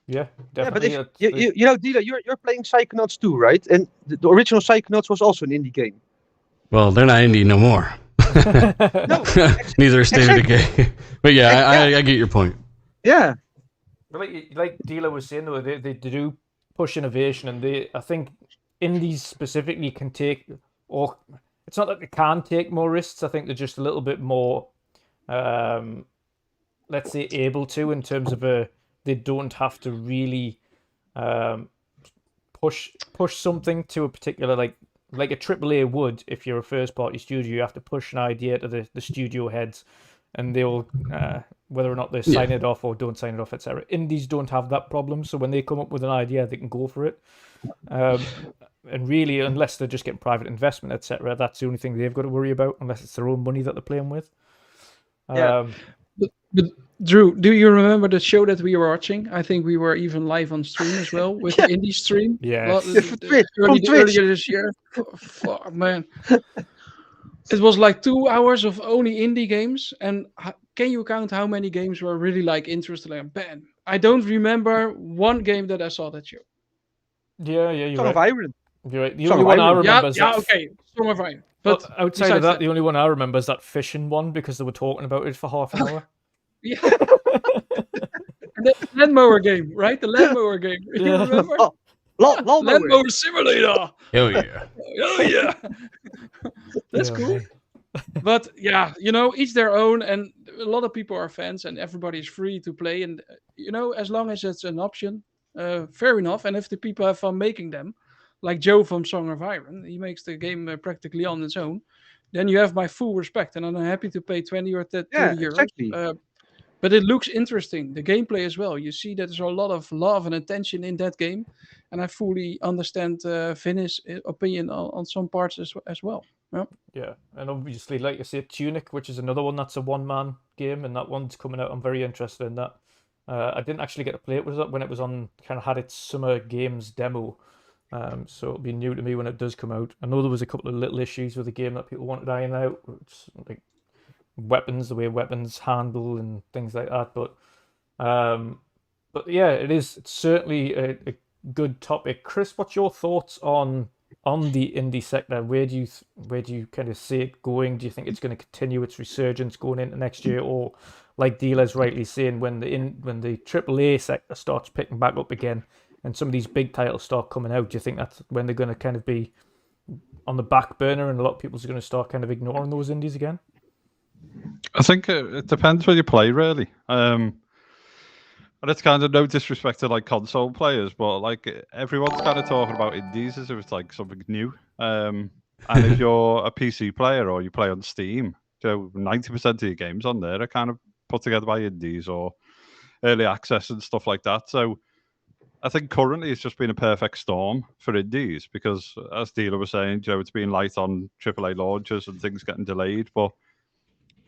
S1: Yeah, definitely.
S4: Yeah, but you know, Dila, you're playing Psychonauts 2, right? And the original Psychonauts was also an indie game.
S2: Well, they're not indie no more.
S4: No,
S2: Neither is State of Decay. But yeah, I get your point.
S4: Yeah.
S1: But like Dila was saying, though, they do push innovation, and I think indies specifically can take, or it's not that they can take more risks. I think they're just a little bit more, let's say, able to, in terms of they don't have to really push something to a particular like a AAA would. If you're a first party studio, you have to push an idea to the studio heads, and they'll whether or not they sign it off or don't sign it off, etc. Indies don't have that problem, so when they come up with an idea, they can go for it. And really, unless they're just getting private investment, etc., that's the only thing they've got to worry about, unless it's their own money that they're playing with.
S6: But Drew, do you remember the show that we were watching? I think we were even live on stream as well with the indie stream.
S1: Yes.
S4: Yeah, from Twitch.
S6: Earlier this year. Fuck, man. It was like 2 hours of only indie games. And can you count how many games were really like interesting? Like, man, I don't remember one game that I saw that show.
S1: Yeah, you're
S4: Song of
S1: right.
S4: Iron.
S1: You're right. The
S4: Song
S1: only
S4: of
S1: one I
S4: Iron.
S1: remember is that.
S6: Okay, Song of Iron.
S1: But
S6: But
S1: outside of
S6: besides
S1: that, the only one I remember is that fishing one because they were talking about it for half an hour.
S6: yeah. And the lawnmower game, right? The lawnmower game. You
S1: Yeah.
S6: remember?
S4: Oh, lawnmower.
S6: Lawnmower Simulator.
S2: Hell yeah.
S6: Oh yeah. That's
S1: Yeah,
S6: cool.
S1: mate.
S6: But yeah, each their own, and a lot of people are fans, and everybody is free to play. And as long as it's an option, fair enough. And if the people have fun making them, like Joe from Song of Iron, he makes the game practically on its own. Then you have my full respect, and I'm happy to pay 20 or 30 euros.
S4: Exactly.
S6: But it looks interesting. The gameplay as well. You see that there's a lot of love and attention in that game, and I fully understand Vin's opinion on some parts as well. Yeah.
S1: Yeah, and obviously, like you say, Tunic, which is another one that's a one-man game, and that one's coming out. I'm very interested in that. I didn't actually get to play it when it was on, kind of had its Summer Games demo, so it'll be new to me when it does come out. I know there was a couple of little issues with the game that people wanted ironed out, like weapons, the way weapons handle and things like that. But yeah, it's certainly a good topic. Chris, what's your thoughts on the indie sector? Where do you kind of see it going? Do you think it's going to continue its resurgence going into next year, or like Dealer's rightly saying, when the AAA sector starts picking back up again and some of these big titles start coming out, do you think that's when they're going to kind of be on the back burner and a lot of people are going to start kind of ignoring those indies again?
S5: I think it depends where you play, really. And it's kind of no disrespect to like console players, but like everyone's kind of talking about indies as if it's like something new. And if you're a PC player or you play on Steam, 90% of your games on there are kind of put together by indies or early access and stuff like that. So I think currently it's just been a perfect storm for indies because, as Dealer was saying, it's been light on AAA launches and things getting delayed. But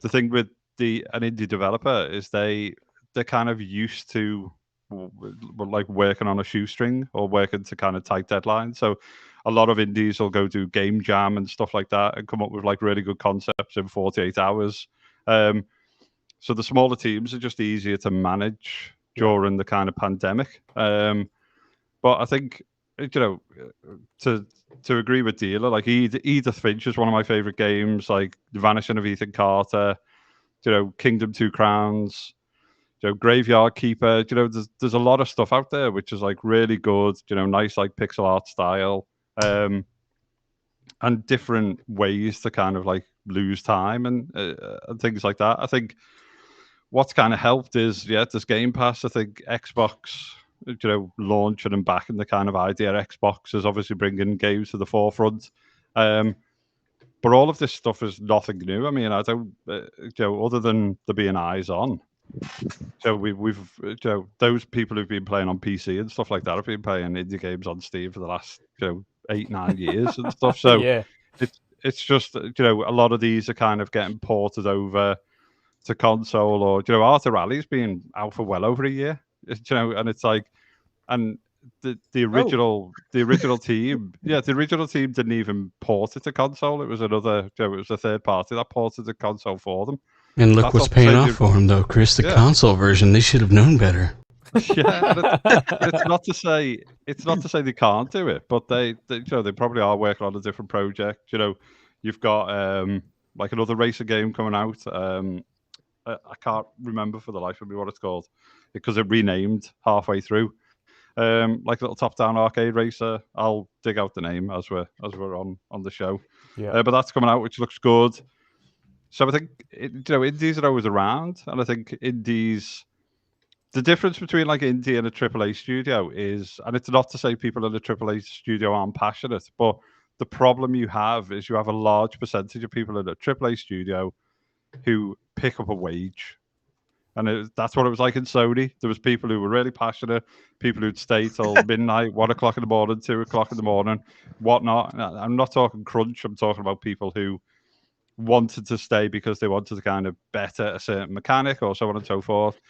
S5: the thing with an indie developer is they're kind of used to like working on a shoestring or working to kind of tight deadlines. So a lot of indies will go do game jam and stuff like that and come up with like really good concepts in 48 hours. So the smaller teams are just easier to manage during the kind of pandemic. But I think, to agree with Dealer, like Edith Finch is one of my favorite games, like The Vanishing of Ethan Carter, Kingdom Two Crowns, Graveyard Keeper. There's a lot of stuff out there which is like really good, nice like pixel art style, and different ways to kind of like lose time and things like that. I think what's kind of helped is there's Gamepass. I think Xbox, launching and backing the kind of idea. Xbox is obviously bringing games to the forefront. But all of this stuff is nothing new. I mean, I don't, other than there being eyes on. So we've those people who've been playing on PC and stuff like that have been playing indie games on Steam for the last 8-9 years and stuff. So
S1: yeah,
S5: it's just a lot of these are kind of getting ported over to console, or Arthur Rally's been out for well over a year. And it's like, and the original team, the original team didn't even port it to console. It was another, it was a third party that ported the console for them.
S2: And look what's paying off for him, though, Chris. The console version, they should have known better.
S5: Yeah, it's not to say they can't do it, but they probably are working on a different project. You've got like another racing game coming out. I can't remember for the life of me what it's called because it renamed halfway through. Like a little top-down arcade racer. I'll dig out the name as we're on the show.
S1: Yeah.
S5: But that's coming out, which looks good. So I think indies are always around, and I think indies. The difference between like indie and a AAA studio is, and it's not to say people in a AAA studio aren't passionate, but the problem you have is you have a large percentage of people in a AAA studio who pick up a wage. And that's what it was like in Sony. There was people who were really passionate, people who'd stay till midnight, 1 o'clock in the morning, 2 o'clock in the morning, whatnot. I'm not talking crunch. I'm talking about people who wanted to stay because they wanted to kind of better a certain mechanic or so on and so forth.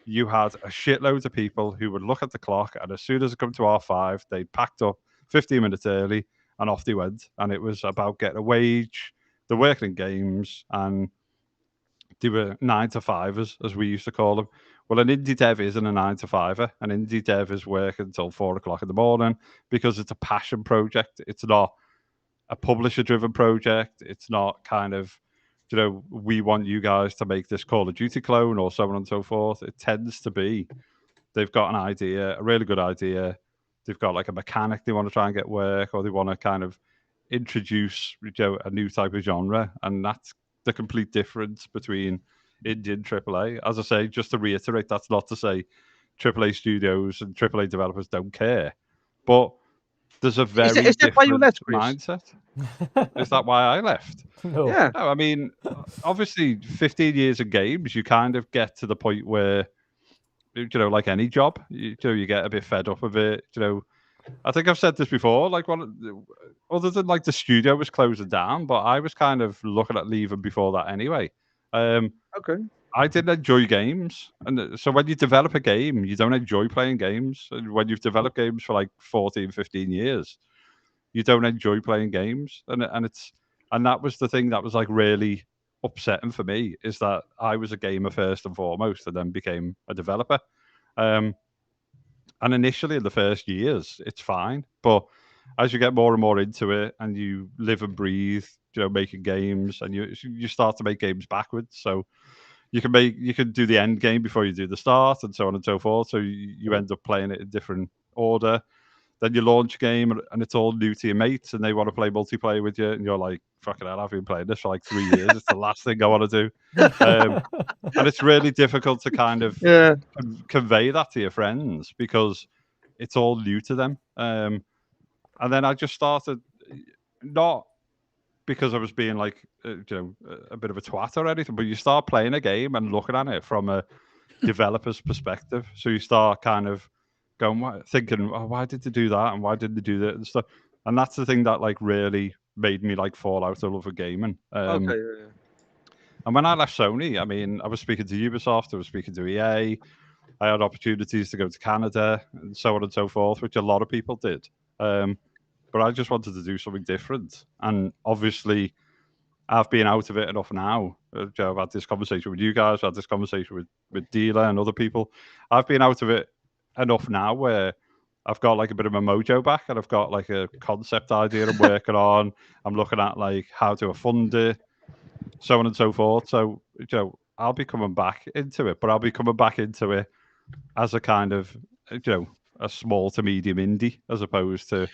S5: You had a shitload of people who would look at the clock, and as soon as it come to R5, they packed up 15 minutes early and off they went. And it was about getting a wage, they're working in games, and they were 9-to-5ers, as we used to call them. Well, an indie dev isn't a 9-to-5er. An indie dev is working until 4 o'clock in the morning because it's a passion project. It's not a publisher-driven project. It's not kind of, we want you guys to make this Call of Duty clone or so on and so forth. It tends to be they've got an idea, a really good idea. They've got like a mechanic they want to try and get work, or they want to kind of introduce a new type of genre. And that's the complete difference between indie and AAA. As I say, just to reiterate, that's not to say AAA studios and AAA developers don't care. But there's a very different mindset. Is that why I left?
S1: No.
S4: Yeah.
S5: No, I mean, obviously, 15 years of games, you kind of get to the point where, like any job, you get a bit fed up of it. I think I've said this before. Like, other than like the studio was closing down, but I was kind of looking at leaving before that anyway.
S4: Okay.
S5: I didn't enjoy games, and so when you develop a game, you don't enjoy playing games. And when you've developed games for like 14, 15 years, you don't enjoy playing games, and that was the thing that was like really upsetting for me, is that I was a gamer first and foremost, and then became a developer. And initially in the first years, it's fine, but as you get more and more into it, and you live and breathe, making games, and you start to make games backwards, so you can do the end game before you do the start, and so on and so forth. So you end up playing it in different order. Then you launch a game, and it's all new to your mates, and they want to play multiplayer with you, and you're like, fucking hell, I've been playing this for like 3 years. It's the last thing I want to do. And it's really difficult to kind of convey that to your friends because it's all new to them. And then I just started, not because I was being like, a bit of a twat or anything, but you start playing a game and looking at it from a developer's perspective. So you start kind of thinking, oh, why did they do that, and why didn't they do that and stuff? And that's the thing that like really made me like fall out of love with gaming. And when I left Sony, I mean, I was speaking to Ubisoft, I was speaking to EA, I had opportunities to go to Canada and so on and so forth, which a lot of people did. But I just wanted to do something different. And obviously, I've been out of it enough now. I've had this conversation with you guys, I've had this conversation with Dealer and other people. I've been out of it enough now where I've got like a bit of my mojo back, and I've got like a concept idea I'm working on. I'm looking at like how to fund it, so on and so forth. So, I'll be coming back into it, but I'll be coming back into it as a kind of, a small to medium indie, as opposed to.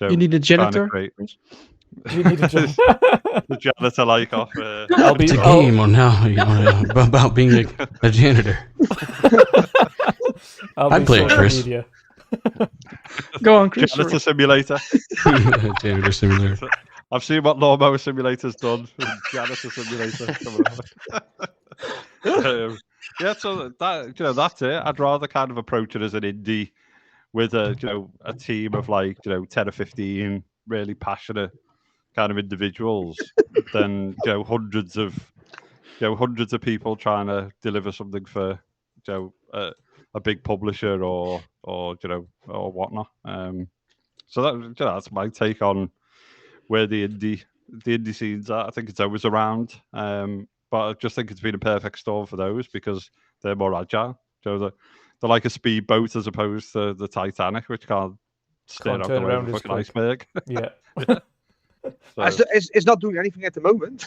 S6: You need a janitor.
S1: You need a janitor.
S5: The janitor, like off.
S2: It's a game on how about being a janitor. I'd play it, Chris.
S1: Media.
S6: Go on, Chris.
S5: Janitor Simulator.
S2: Janitor Simulator.
S5: I've seen what Lawnmower Simulator's done. Janitor Simulator. So that that's it. I'd rather kind of approach it as an indie with a team of like 10 or 15 really passionate kind of individuals than hundreds of people trying to deliver something for a big publisher or whatnot. So that's my take on where the indie scenes are. I think it's always around, but I just think it's been a perfect storm for those because they're more agile. They're like a speedboat as opposed to the Titanic, which can't steer out the way of a fucking iceberg.
S1: Yeah.
S4: So. It's not doing anything at the moment.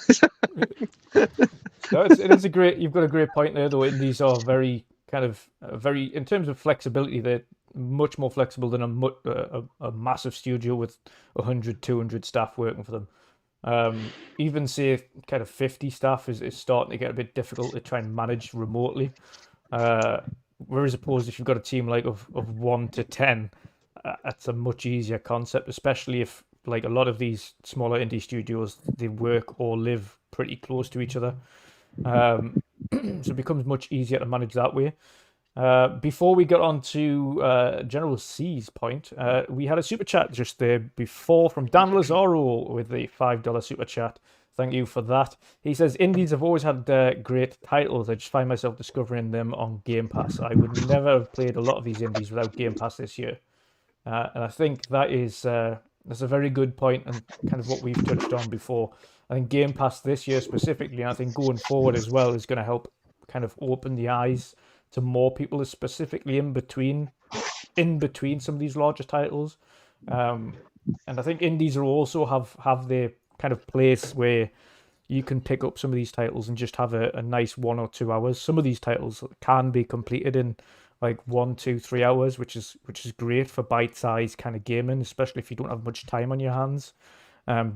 S1: No, it is a great. You've got a great point there, though. Indies are very kind of in terms of flexibility, they're much more flexible than a massive studio with 100, 200 staff working for them. Even say kind of 50 staff is starting to get a bit difficult to try and manage remotely. Whereas opposed if you've got a team like of 1 to 10, that's a much easier concept, especially if like a lot of these smaller indie studios, they work or live pretty close to each other. So it becomes much easier to manage that way. Before we got on to General C's point, we had a super chat just there before from Dan Lazaro with the $5 super chat. Thank you for that. He says, indies have always had great titles. I just find myself discovering them on Game Pass. I would never have played a lot of these indies without Game Pass this year. And I think that's a very good point and kind of what we've touched on before. I think Game Pass this year specifically, and I think going forward as well, is going to help kind of open the eyes to more people, specifically in between some of these larger titles. And I think indies will also have their kind of place where you can pick up some of these titles and just have a nice 1 or 2 hours. Some of these titles can be completed in like 1, 2, 3 hours, which is great for bite-sized kind of gaming, especially if you don't have much time on your hands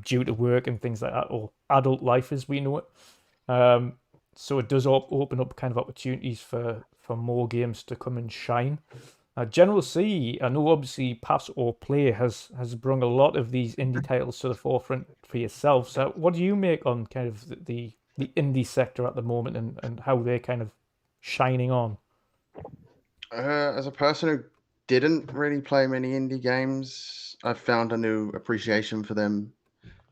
S1: due to work and things like that, or adult life as we know it. So it does open up kind of opportunities for more games to come and shine. General C, I know obviously Pass or Play has brought a lot of these indie titles to the forefront for yourself. So what do you make on kind of the indie sector at the moment and how they're kind of shining on?
S3: As a person who didn't really play many indie games, I've found a new appreciation for them.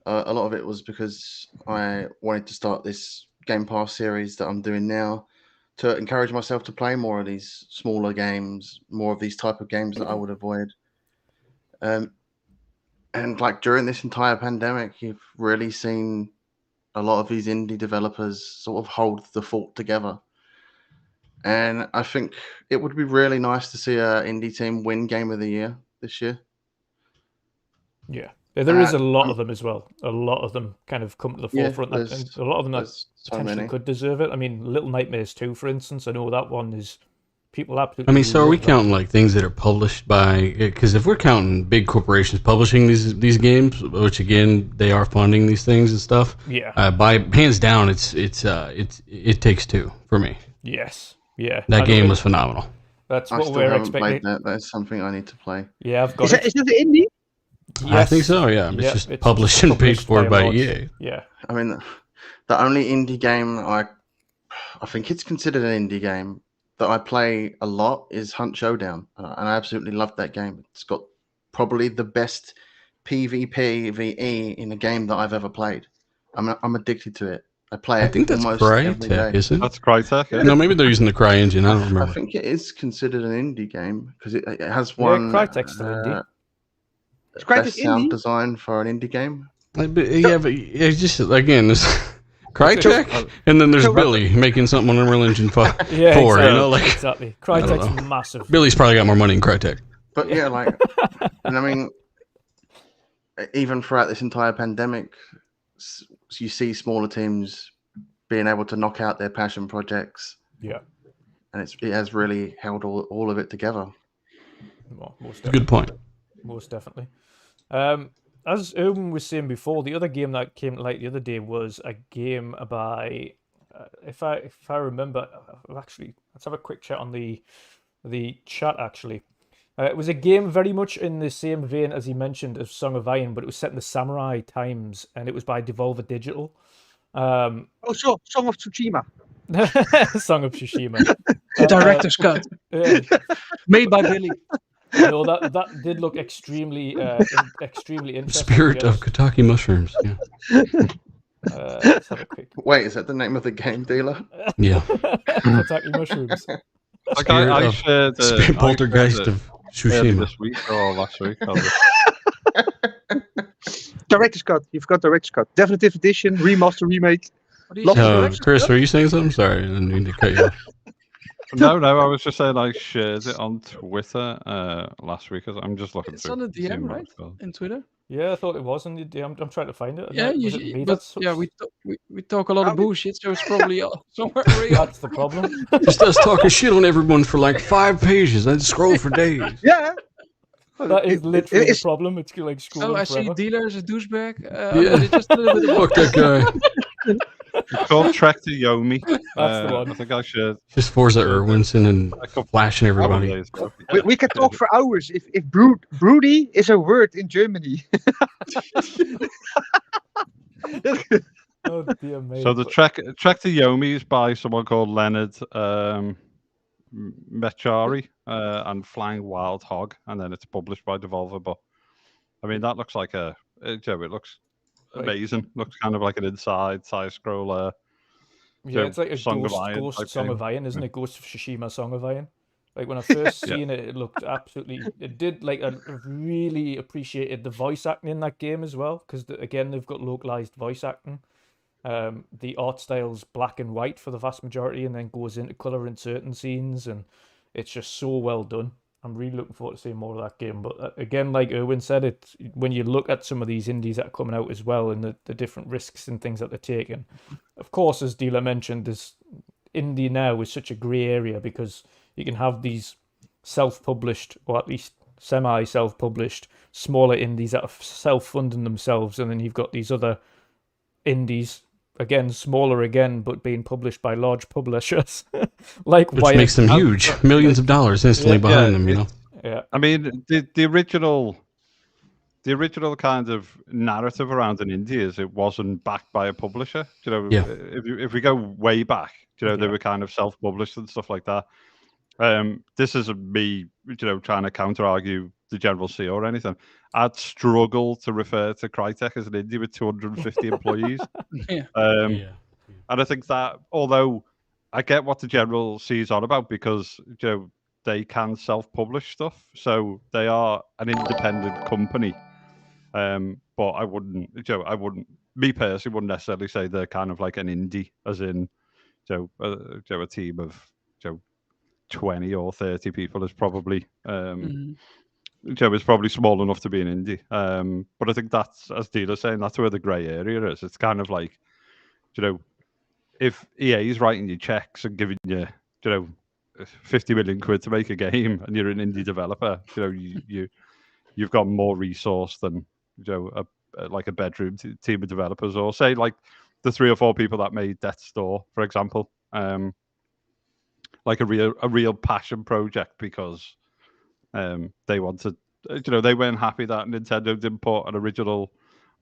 S3: A lot of it was because I wanted to start this Game Pass series that I'm doing now to encourage myself to play more of these smaller games, more of these type of games that I would avoid. And like during this entire pandemic, you've really seen a lot of these indie developers sort of hold the fort together. And I think it would be really nice to see an indie team win Game of the Year this year.
S1: Yeah. There is a lot of them as well. A lot of them kind of come to the forefront. And a lot of them that potentially could deserve it. I mean, Little Nightmares 2, for instance, I know that one is people absolutely.
S2: I mean, so are we counting like things that are published by? Because if we're counting big corporations publishing these games, which again they are funding these things and stuff.
S1: Yeah.
S2: By hands down, it Takes Two for me.
S1: Yes. Yeah.
S2: That game was phenomenal.
S1: That's what we're expecting.
S3: That's something I need to play.
S1: Yeah, I've got it.
S4: Is that the indie?
S2: Yes. I think so, yeah. It's just published and paid for by EA.
S1: Yeah.
S3: I mean, the only indie game I think it's considered an indie game that I play a lot is Hunt Showdown. And I absolutely love that game. It's got probably the best PvPvE in a game that I've ever played. I'm addicted to it. I play it.
S2: I think that's Crytek, isn't it?
S5: That's Crytek. Yeah.
S2: No, maybe they're using the Cry engine. I don't remember.
S3: I think it is considered an indie game because it has one.
S1: Crytek's still indie.
S3: Best sound design for an indie game.
S2: But it's just again, there's Crytek, and then there's Billy making something on Unreal Engine 4.
S1: Yeah,
S2: you know,
S1: exactly. Crytek's massive.
S2: Billy's probably got more money than Crytek.
S3: But yeah, like, and I mean, even throughout this entire pandemic, you see smaller teams being able to knock out their passion projects.
S1: Yeah,
S3: and it has really held all of it together.
S2: Good point.
S1: Most definitely. As Erwin was saying before, the other game that came to light the other day was a game by, if I remember, actually, let's have a quick chat on the chat. Actually, it was a game very much in the same vein as he mentioned of Song of Iron, but it was set in the samurai times, and it was by Devolver Digital.
S4: Song of Tsushima.
S1: Song of Tsushima.
S6: The director's cut. Made by Billy.
S1: No, that did look extremely interesting.
S2: Spirit of Kataki mushrooms. Yeah.
S1: Let's have a quick.
S3: Wait, is that the name of the game dealer?
S2: Yeah.
S1: Kataki mushrooms.
S5: Like I shared
S2: Poltergeist of Tsushima
S5: this week or last week.
S4: Director's cut. You've got director's cut. Definitive edition, remaster, remake.
S2: Chris, were you saying something? Sorry, I didn't mean to cut you off.
S5: No, I was just saying I shared it on Twitter last week. I'm just looking
S6: through. It's on the DM, right? In Twitter?
S1: Yeah, I thought it was on the DM. I'm trying to find it.
S6: Yeah, we talk a lot of bullshit, so it's probably somewhere around.
S1: That's the problem.
S2: Just us talking shit on everyone for like 5 pages. I'd scroll for days.
S4: Yeah.
S1: That is literally the problem. It's like scrolling
S6: I
S1: forever.
S6: see Dealer is a douchebag.
S2: Yeah.
S6: Just a little bit of
S2: fuck that guy.
S5: It's called Tractor Yomi.
S1: That's the one.
S5: I think I should.
S2: Just Forza Erwin and flashing everybody.
S4: We can talk for hours. If broody is a word in Germany.
S1: Oh dear me.
S5: So the Tractor Yomi is by someone called Leonard Mechari and Flying Wild Hog, and then it's published by Devolver. But I mean, that looks like it looks amazing. Looks kind of like an inside side scroller.
S1: Yeah, it's like a
S5: Song of Iron
S1: Ghost
S5: type
S1: Song of
S5: game.
S1: Iron, isn't it? Ghost of Tsushima Song of Iron. Like when I first
S5: Yeah.
S1: seen it, it looked absolutely. It did like I really appreciated the voice acting in that game as well, because again they've got localized voice acting. The art style's black and white for the vast majority, and then goes into color in certain scenes, and it's just so well done. I'm really looking forward to seeing more of that game. But again, like Erwin said, it when you look at some of these indies that are coming out as well, and the different risks and things that they're taking. Of course, as Dealer mentioned, this indie now is such a grey area because you can have these self-published, or at least semi-self-published, smaller indies that are self-funding themselves, and then you've got these other indies, again, smaller again, but being published by large publishers, like
S2: Which makes them huge, millions of dollars instantly behind them. You know.
S1: Yeah.
S5: I mean, the original kind of narrative around an indie is it wasn't backed by a publisher. You know,
S2: Yeah.
S5: if we go way back, you know, they were kind of self-published and stuff like that. This isn't me, you know, trying to counter-argue the general CEO or anything. I'd struggle to refer to Crytek as an indie with 250 employees.
S6: Yeah.
S5: And I think that, although I get what the general CEO is on about, because, you know, they can self-publish stuff, so they are an independent company. But I wouldn't, me personally, wouldn't necessarily say they're kind of like an indie, as in, a team of, 20 or 30 people is probably, is probably small enough to be an indie. But I think that's, as Dealer's saying, that's where the grey area is. It's kind of like, if EA is writing you checks and giving you, 50 million quid to make a game, and you're an indie developer, you've got more resource than, like a bedroom team of developers, or say like the 3 or 4 people that made Death's Door, for example. Like a real passion project, because they wanted, they weren't happy that Nintendo didn't put an original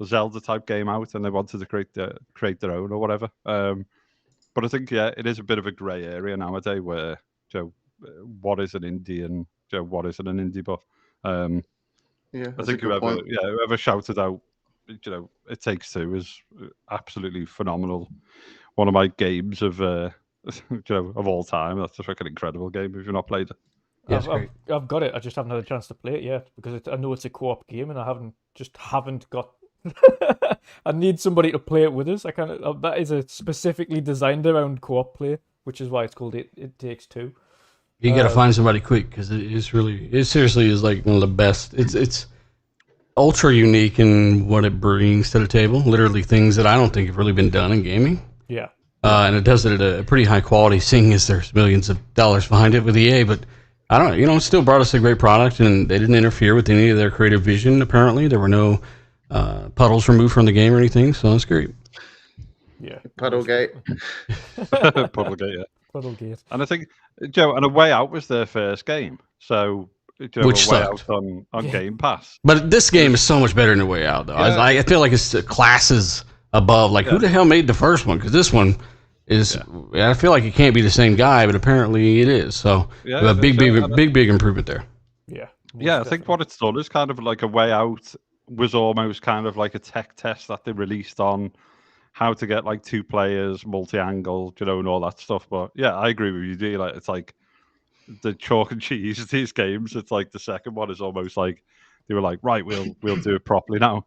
S5: Zelda type game out, and they wanted to create their own or whatever. But I think, yeah, it is a bit of a grey area nowadays where, what is an indie and what isn't an indie. But I think whoever shouted out, It Takes Two is absolutely phenomenal. One of my games of of all time. That's a fucking incredible game if you've not played it.
S1: Yeah, I've got it. I just haven't had a chance to play it yet, because I know it's a co-op game, and I haven't got. I need somebody to play it with us. I can't. That is specifically designed around co-op play, which is why it's called It Takes Two.
S2: You got to find somebody quick, because it seriously is like one of the best. It's ultra unique in what it brings to the table. Literally things that I don't think have really been done in gaming.
S1: Yeah.
S2: And it does it at a pretty high quality, seeing as there's millions of dollars behind it with EA. But I don't know, it still brought us a great product, and they didn't interfere with any of their creative vision. Apparently, there were no puddles removed from the game or anything, so that's great.
S1: Yeah.
S3: Puddlegate.
S5: Puddlegate, yeah.
S1: Puddlegate.
S5: And I think, and A Way Out was their first game, so
S2: Which
S5: A Way
S2: sucked.
S5: Out on Game Pass.
S2: But this game is so much better than A Way Out, though.
S5: Yeah.
S2: I feel like it's classes above. Like, who the hell made the first one? Because this one is, I feel like it can't be the same guy, but apparently it is. So, a big improvement there.
S1: Yeah.
S5: Yeah, I think what it's done is kind of like A Way Out was almost kind of like a tech test that they released on how to get like 2 players, multi-angle, and all that stuff. But yeah, I agree with you, D. Like, it's like the chalk and cheese of these games. It's like the second one is almost like they were like, right, we'll do it properly now.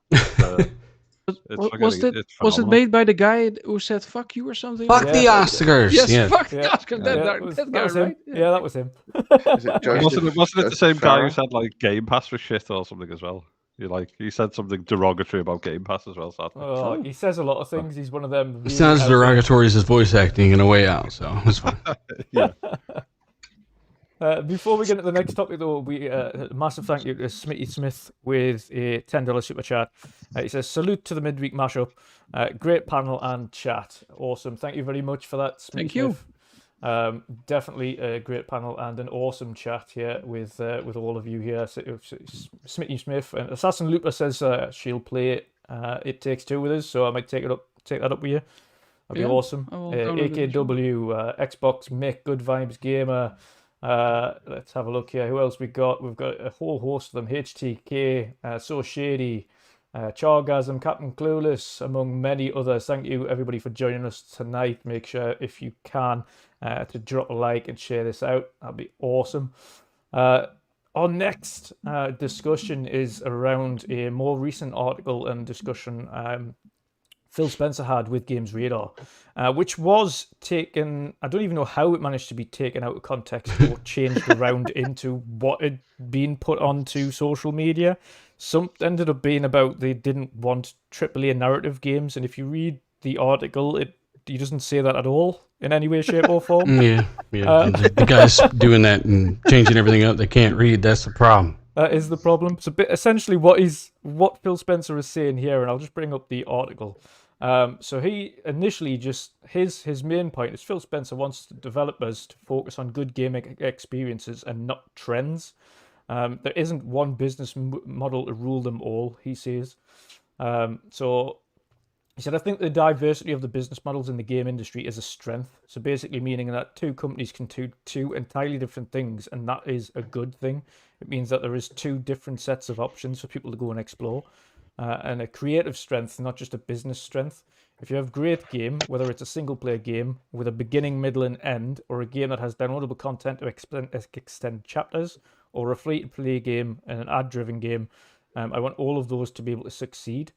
S6: Was it made by the guy who said "fuck you" or something?
S2: Fuck the Oscars.
S6: Yes, fuck the
S1: Yeah.
S6: Oscars. That guy,
S1: was him.
S6: right?
S1: Yeah, that was him.
S5: Wasn't it the same guy who said like Game Pass was shit or something as well? He said something derogatory about Game Pass as well. So
S1: He says a lot of things. He's one of them.
S2: It's not as derogatory as his voice acting in A Way Out, so it's fine.
S5: Yeah.
S1: Before we get to the next topic, though, we massive thank you to Smitty Smith with a $10 super chat. He says, "Salute to the midweek mashup. Great panel and chat. Awesome. Thank you very much for that, Smitty
S6: Thank you.
S1: Smith. Definitely a great panel and an awesome chat here with all of you here. Smitty Smith and Assassin Looper says she'll play It Takes Two with us, so I might take that up with you. That'd be awesome. AKW, Xbox Mick, Good Vibes Gamer. Let's have a look here. Who else we got? We've got a whole host of them. HTK, So Shady, Chargasm, Captain Clueless, among many others. Thank you, everybody, for joining us tonight. Make sure, if you can, to drop a like and share this out. That'd be awesome. Our next discussion is around a more recent article and discussion Phil Spencer had with Games Radar, which was taken, I don't even know how it managed to be taken out of context or changed around into what had been put onto social media. Some ended up being about they didn't want AAA narrative games, and if you read the article, he doesn't say that at all in any way, shape, or form.
S2: Yeah. The guys doing that and changing everything up they can't read, that's the problem.
S1: That is the problem. So essentially what Phil Spencer is saying here, and I'll just bring up the article. So he initially just, his main point is Phil Spencer wants developers to focus on good gaming experiences and not trends. There isn't one business model to rule them all, he says. So he said, I think the diversity of the business models in the game industry is a strength. So basically meaning that two companies can do two entirely different things, and that is a good thing. It means that there is two different sets of options for people to go and explore. And a creative strength, not just a business strength. If you have a great game, whether it's a single-player game with a beginning, middle, and end, or a game that has downloadable content to extend chapters, or a free-to-play game and an ad-driven game, I want all of those to be able to succeed.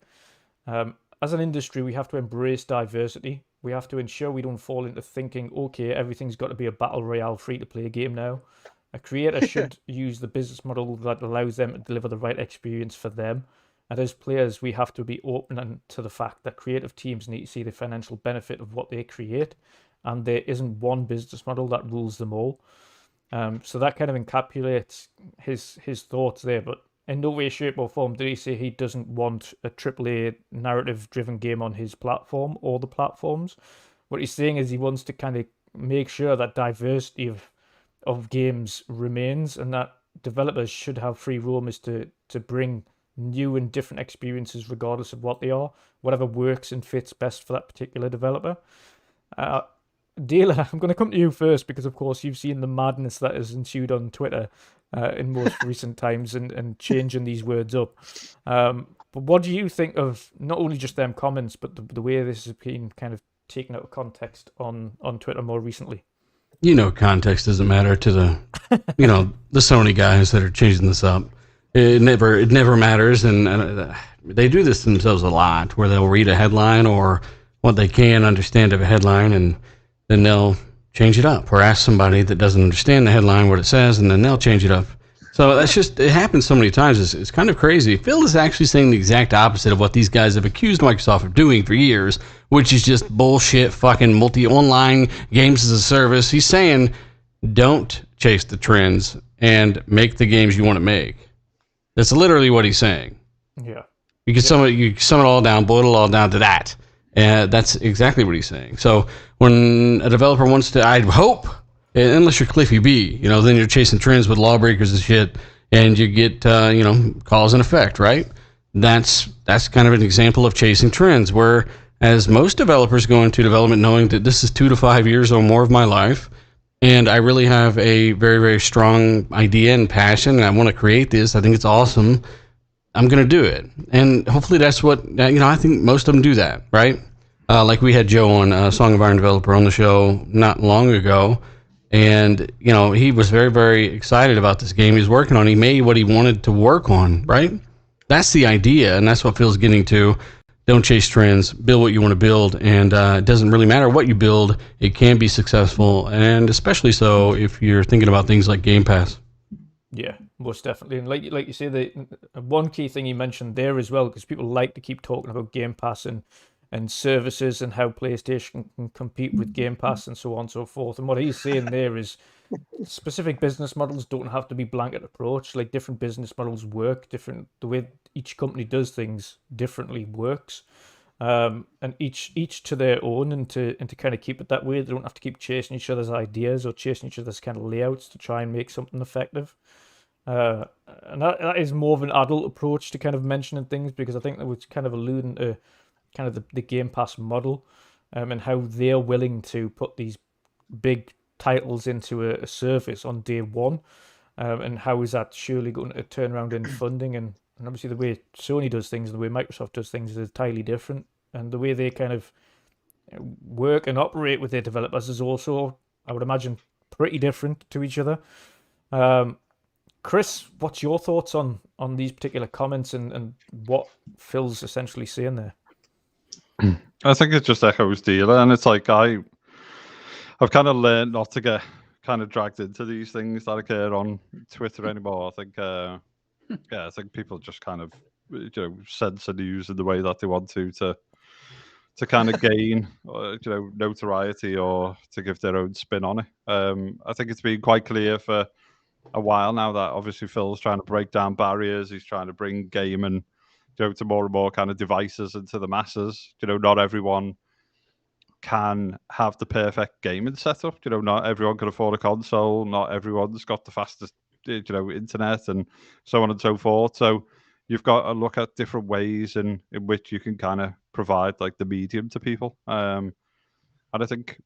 S1: As an industry, we have to embrace diversity. We have to ensure we don't fall into thinking, okay, everything's got to be a battle royale free-to-play game now. A creator should use the business model that allows them to deliver the right experience for them. And as players, we have to be open to the fact that creative teams need to see the financial benefit of what they create, and there isn't one business model that rules them all. So that kind of encapsulates his thoughts there, but in no way, shape, or form did he say he doesn't want a AAA narrative-driven game on his platform or the platforms. What he's saying is he wants to kind of make sure that diversity of games remains, and that developers should have free roam as to bring new and different experiences regardless of what they are, whatever works and fits best for that particular developer. Dale, I'm going to come to you first because of course you've seen the madness that has ensued on Twitter in most recent times and changing these words up. But what do you think of not only just them comments but the way this has been kind of taken out of context on Twitter more recently?
S2: Context doesn't matter to the the Sony guys that are changing this up. It never matters, and they do this to themselves a lot, where they'll read a headline or what they can understand of a headline, and then they'll change it up, or ask somebody that doesn't understand the headline what it says, and then they'll change it up. So that's just, it happens so many times. It's kind of crazy. Phil is actually saying the exact opposite of what these guys have accused Microsoft of doing for years, which is just bullshit, fucking multi-online games as a service. He's saying, don't chase the trends and make the games you want to make. That's literally what he's saying.
S1: Yeah.
S2: You can sum it all down, boil it all down to that. And that's exactly what he's saying. So when a developer wants to, I'd hope, unless you're Cliffy B, then you're chasing trends with lawbreakers and shit, and you get, cause and effect, right? That's kind of an example of chasing trends, where as most developers go into development knowing that this is 2 to 5 years or more of my life, and I really have a very, very strong idea and passion, and I want to create this. I think it's awesome. I'm going to do it. And hopefully that's what, I think most of them do that, right? Like we had Joe on, Song of Iron developer, on the show not long ago. And, he was very, very excited about this game he was working on. He made what he wanted to work on, right? That's the idea, and that's what Phil's getting to. Don't chase trends, build what you want to build, and it doesn't really matter what you build, it can be successful, and especially so if you're thinking about things like Gamepass.
S1: Yeah, most definitely. And like you say, the one key thing you mentioned there as well, because people like to keep talking about Game Pass and services and how PlayStation can compete with Game Pass and so on and so forth. And what he's saying there is specific business models don't have to be blanket approach. Like, different business models work different. The way each company does things differently works. And each to their own, and to kind of keep it that way. They don't have to keep chasing each other's ideas or chasing each other's kind of layouts to try and make something effective. And that is more of an adult approach to kind of mentioning things, because I think that was kind of alluding to kind of the Game Pass model, and how they're willing to put these big titles into a service on day one, and how is that surely going to turn around in funding, and and obviously the way Sony does things and the way Microsoft does things is entirely different, and the way they kind of work and operate with their developers is also, I would imagine, pretty different to each other. Chris, what's your thoughts on these particular comments and what Phil's essentially saying there?
S5: I think it just echoes dealer, and it's like I've kind of learned not to get kind of dragged into these things that occur on Twitter anymore. I think, I think people just kind of censor news in the way that they want to kind of gain, notoriety or to give their own spin on it. I think it's been quite clear for a while now that obviously Phil's trying to break down barriers. He's trying to bring gaming, to more and more kind of devices into the masses. Not everyone can have the perfect gaming setup. Not everyone can afford a console. Not everyone's got the fastest, internet and so on and so forth. So you've got to look at different ways in which you can kind of provide like the medium to people. And I think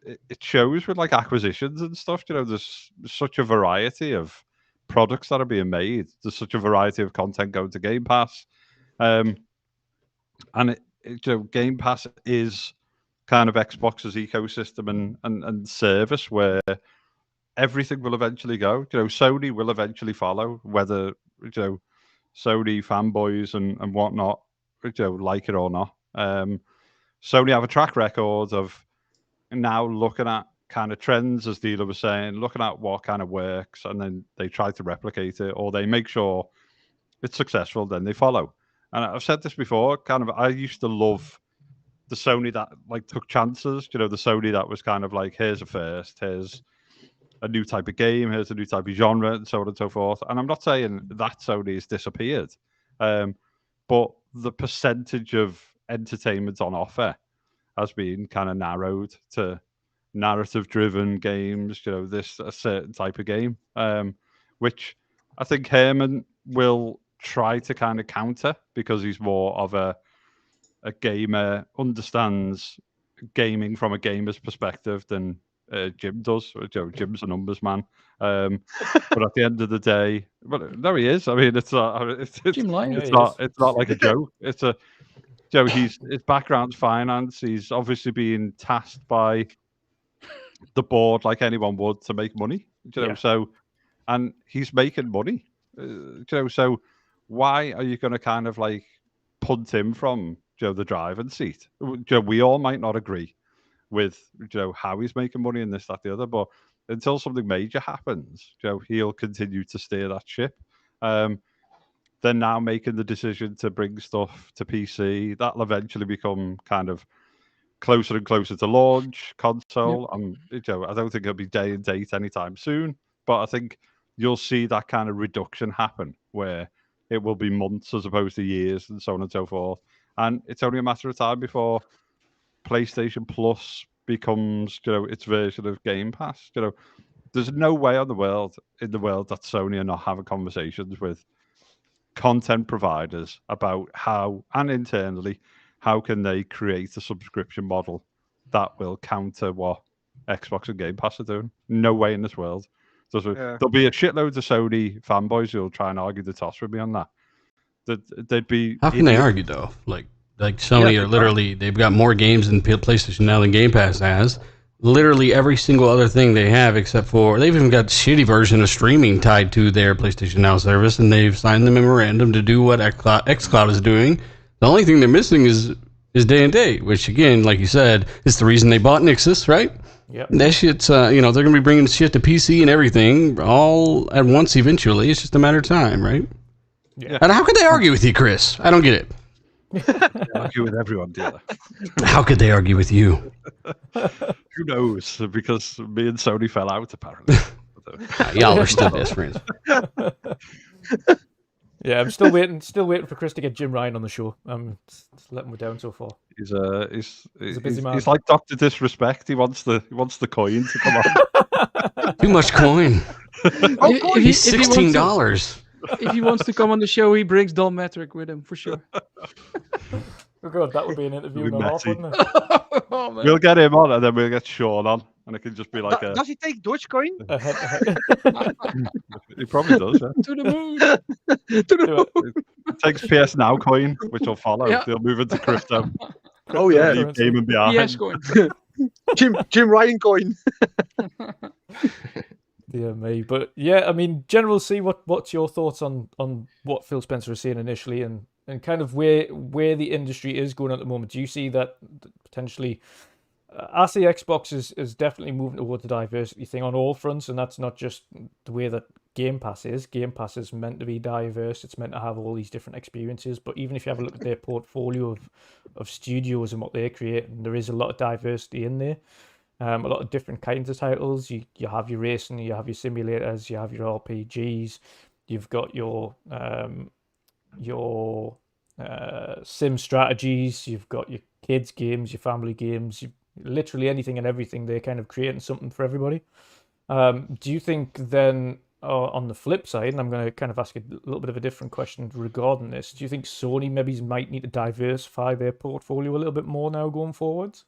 S5: it shows with like acquisitions and stuff. There's such a variety of products that are being made. There's such a variety of content going to Game Pass. And Game Pass is kind of Xbox's ecosystem and service where everything will eventually go. Sony will eventually follow, whether Sony fanboys and whatnot like it or not. Sony have a track record of now looking at kind of trends, as Dealer was saying, looking at what kind of works, and then they try to replicate it, or they make sure it's successful, then they follow. And I've said this before, kind of, I used to love the Sony that like took chances, the Sony that was kind of like, here's a first, here's a new type of game, here's a new type of genre, and so on and so forth. And I'm not saying that Sony has disappeared, but the percentage of entertainment on offer has been kind of narrowed to narrative-driven games, a certain type of game, which I think Herman will try to kind of counter because he's more of a gamer, understands gaming from a gamer's perspective than Jim does. Jim's a numbers man. But at the end of the day, well, no, he is. I mean, it's not like a joke. It's a his background's finance. He's obviously being tasked by the board like anyone would to make money. So, and he's making money. So why are you going to kind of like punt him from the driving seat? We all might not agree with how he's making money and this, that, the other, but until something major happens, he'll continue to steer that ship. They're now making the decision to bring stuff to PC. That'll eventually become kind of closer and closer to launch console. Yep. I don't think it'll be day and date anytime soon, but I think you'll see that kind of reduction happen where it will be months as opposed to years and so on and so forth. And it's only a matter of time before PlayStation Plus becomes, its version of Game Pass. There's no way in the world that Sony are not having conversations with content providers about how, and internally, how can they create a subscription model that will counter what Xbox and Game Pass are doing. No way in this world. There'll be a shitload of Sony fanboys who'll try and argue the toss with me on that. They'd be.
S2: How can they argue though? Like Sony are literally, they've got more games than PlayStation now than Game Pass has. Literally every single other thing they have, except for they've even got a shitty version of streaming tied to their PlayStation Now service, and they've signed the memorandum to do what xCloud is doing. The only thing they're missing is day and date, which again, like you said, is the reason they bought Nixus, right?
S1: Yeah.
S2: That shit's, they're going to be bringing shit to PC and everything all at once eventually. It's just a matter of time, right?
S1: Yeah.
S2: And how could they argue with you, Chris? I don't get it.
S5: Argue with everyone, dealer.
S2: How could they argue with you?
S5: Who knows? Because me and Sony fell out, apparently.
S2: Y'all are still best friends.
S1: Yeah, I'm still waiting for Chris to get Jim Ryan on the show. Just letting me down so far.
S5: He's a busy man.
S1: He's
S5: like Dr. Disrespect. He wants the coin to come on.
S2: Too much coin. He's $16.
S6: If he wants to come on the show, he brings Don Metric with him for sure.
S1: Oh god, that would be an interview and a half, wouldn't it?
S6: Oh, man.
S5: We'll get him on, and then we'll get Sean on, and it can just be like a.
S4: Does he take Dogecoin?
S5: He probably does. Yeah.
S6: To the moon.
S4: To the moon.
S5: It takes PS Now coin, which will follow.
S6: Yeah.
S5: They'll move into crypto.
S4: Oh yeah,
S5: Leave gaming behind.
S6: PS coin.
S4: Jim Ryan coin.
S1: Dear me, but yeah, I mean, General C, what's your thoughts on what Phil Spencer is saying initially, and kind of where the industry is going at the moment? Do you see that potentially? I see Xbox is definitely moving towards the diversity thing on all fronts, and that's not just the way that Game Pass is. Game Pass is meant to be diverse. It's meant to have all these different experiences. But even if you have a look at their portfolio of studios and what they create, there is a lot of diversity in there. A lot of different kinds of titles. You have your racing, you have your simulators, you have your RPGs, you've got your sim strategies, you've got your kids games, your family games, literally anything and everything. They're kind of creating something for everybody. Do you think then, on the flip side, and I'm going to kind of ask a little bit of a different question regarding this, do you think Sony maybe might need to diversify their portfolio a little bit more now going forwards?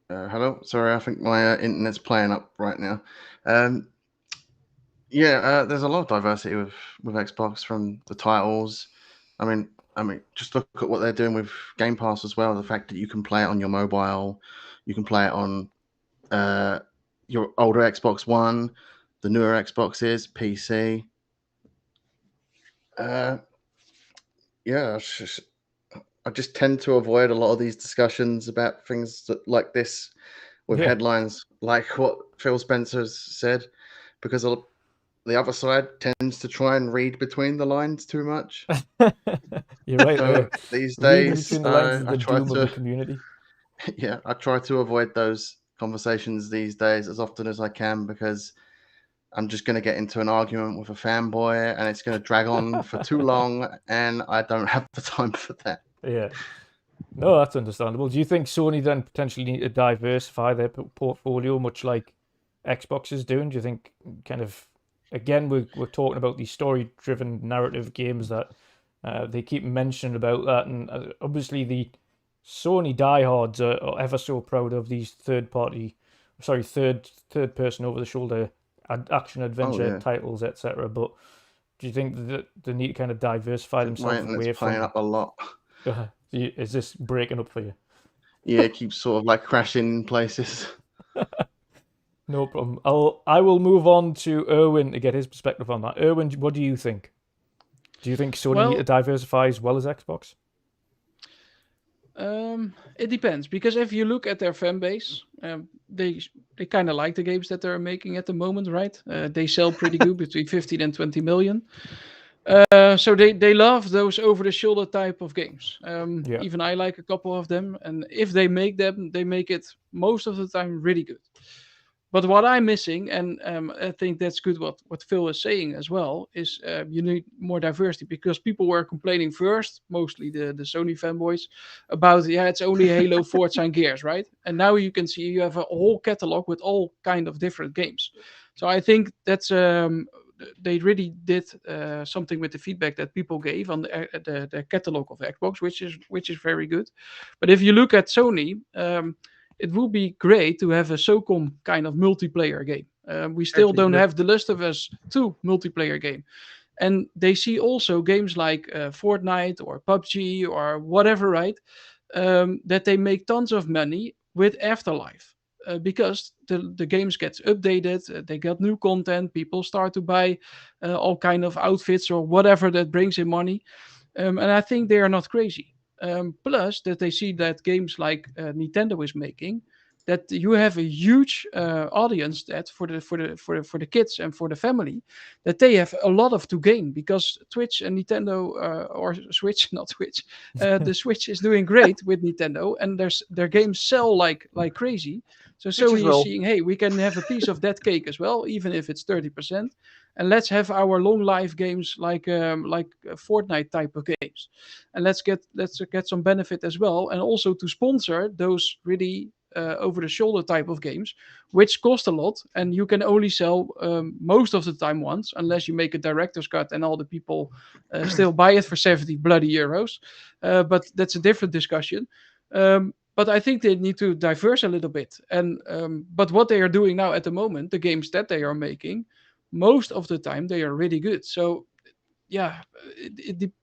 S3: Hello, sorry, I think my internet's playing up right now. There's a lot of diversity with Xbox from the titles. I mean, just look at what they're doing with Game Pass as well. The fact that you can play it on your mobile, you can play it on your older Xbox One, the newer Xboxes, PC. I just tend to avoid a lot of these discussions about things like this with headlines like what Phil Spencer's said, because the other side tends to try and read between the lines too much.
S1: You're right.
S3: So these days,
S1: between the lines is
S3: I
S1: the
S3: try
S1: doom of
S3: to
S1: the community.
S3: I try to avoid those conversations these days as often as I can, because I'm just going to get into an argument with a fanboy and it's going to drag on for too long, and I don't have the time for that.
S1: Yeah. No, that's understandable. Do you think Sony then potentially need to diversify their portfolio, much like Xbox is doing? Do you think kind of, again, we're talking about these story-driven narrative games that they keep mentioning about that, and obviously the Sony diehards are ever so proud of these third-person over-the-shoulder action adventure titles, etc. But do you think that they need to kind of diversify themselves away from?
S3: Playing up a lot.
S1: Is this breaking up for you?
S3: Yeah, it keeps sort of like crashing in places.
S1: No problem. I will move on to Erwin to get his perspective on that. Erwin, what do you think? Do you think Sony need to diversify as well as Xbox?
S6: It depends, because if you look at their fan base, they kind of like the games that they're making at the moment, right? They sell pretty good, between 15 and 20 million. So they love those over-the-shoulder type of games. Even I like a couple of them, and if they make them, they make it most of the time really good. But what I'm missing, and I think that's good what Phil is saying as well, is you need more diversity, because people were complaining first, mostly the Sony fanboys, about, it's only Halo, Forza and Gears, right? And now you can see you have a whole catalog with all kind of different games. So I think that's they really did something with the feedback that people gave on the catalog of Xbox, which is very good. But if you look at Sony, it would be great to have a SOCOM kind of multiplayer game. We still don't have The Last of Us 2 multiplayer game. And they see also games like Fortnite or PUBG or whatever, right? That they make tons of money with Afterlife. Because the games get updated, they got new content, people start to buy all kind of outfits or whatever that brings in money. And I think they are not crazy. Plus that they see that games like Nintendo is making, that you have a huge audience that for the kids and for the family, that they have a lot of to gain, because Twitch and Nintendo or Switch, not Twitch, the Switch is doing great with Nintendo, and their games sell like crazy. So Sony is seeing, hey, we can have a piece of that cake as well, even if it's 30%, and let's have our long life games like Fortnite type of games, and let's get some benefit as well, and also to sponsor those really over the shoulder type of games, which cost a lot, and you can only sell most of the time once, unless you make a director's cut and all the people still buy it for 70 bloody euros. But that's a different discussion. but I think they need to diverse a little bit. And but what they are doing now at the moment, the games that they are making, most of the time they are really good. So yeah,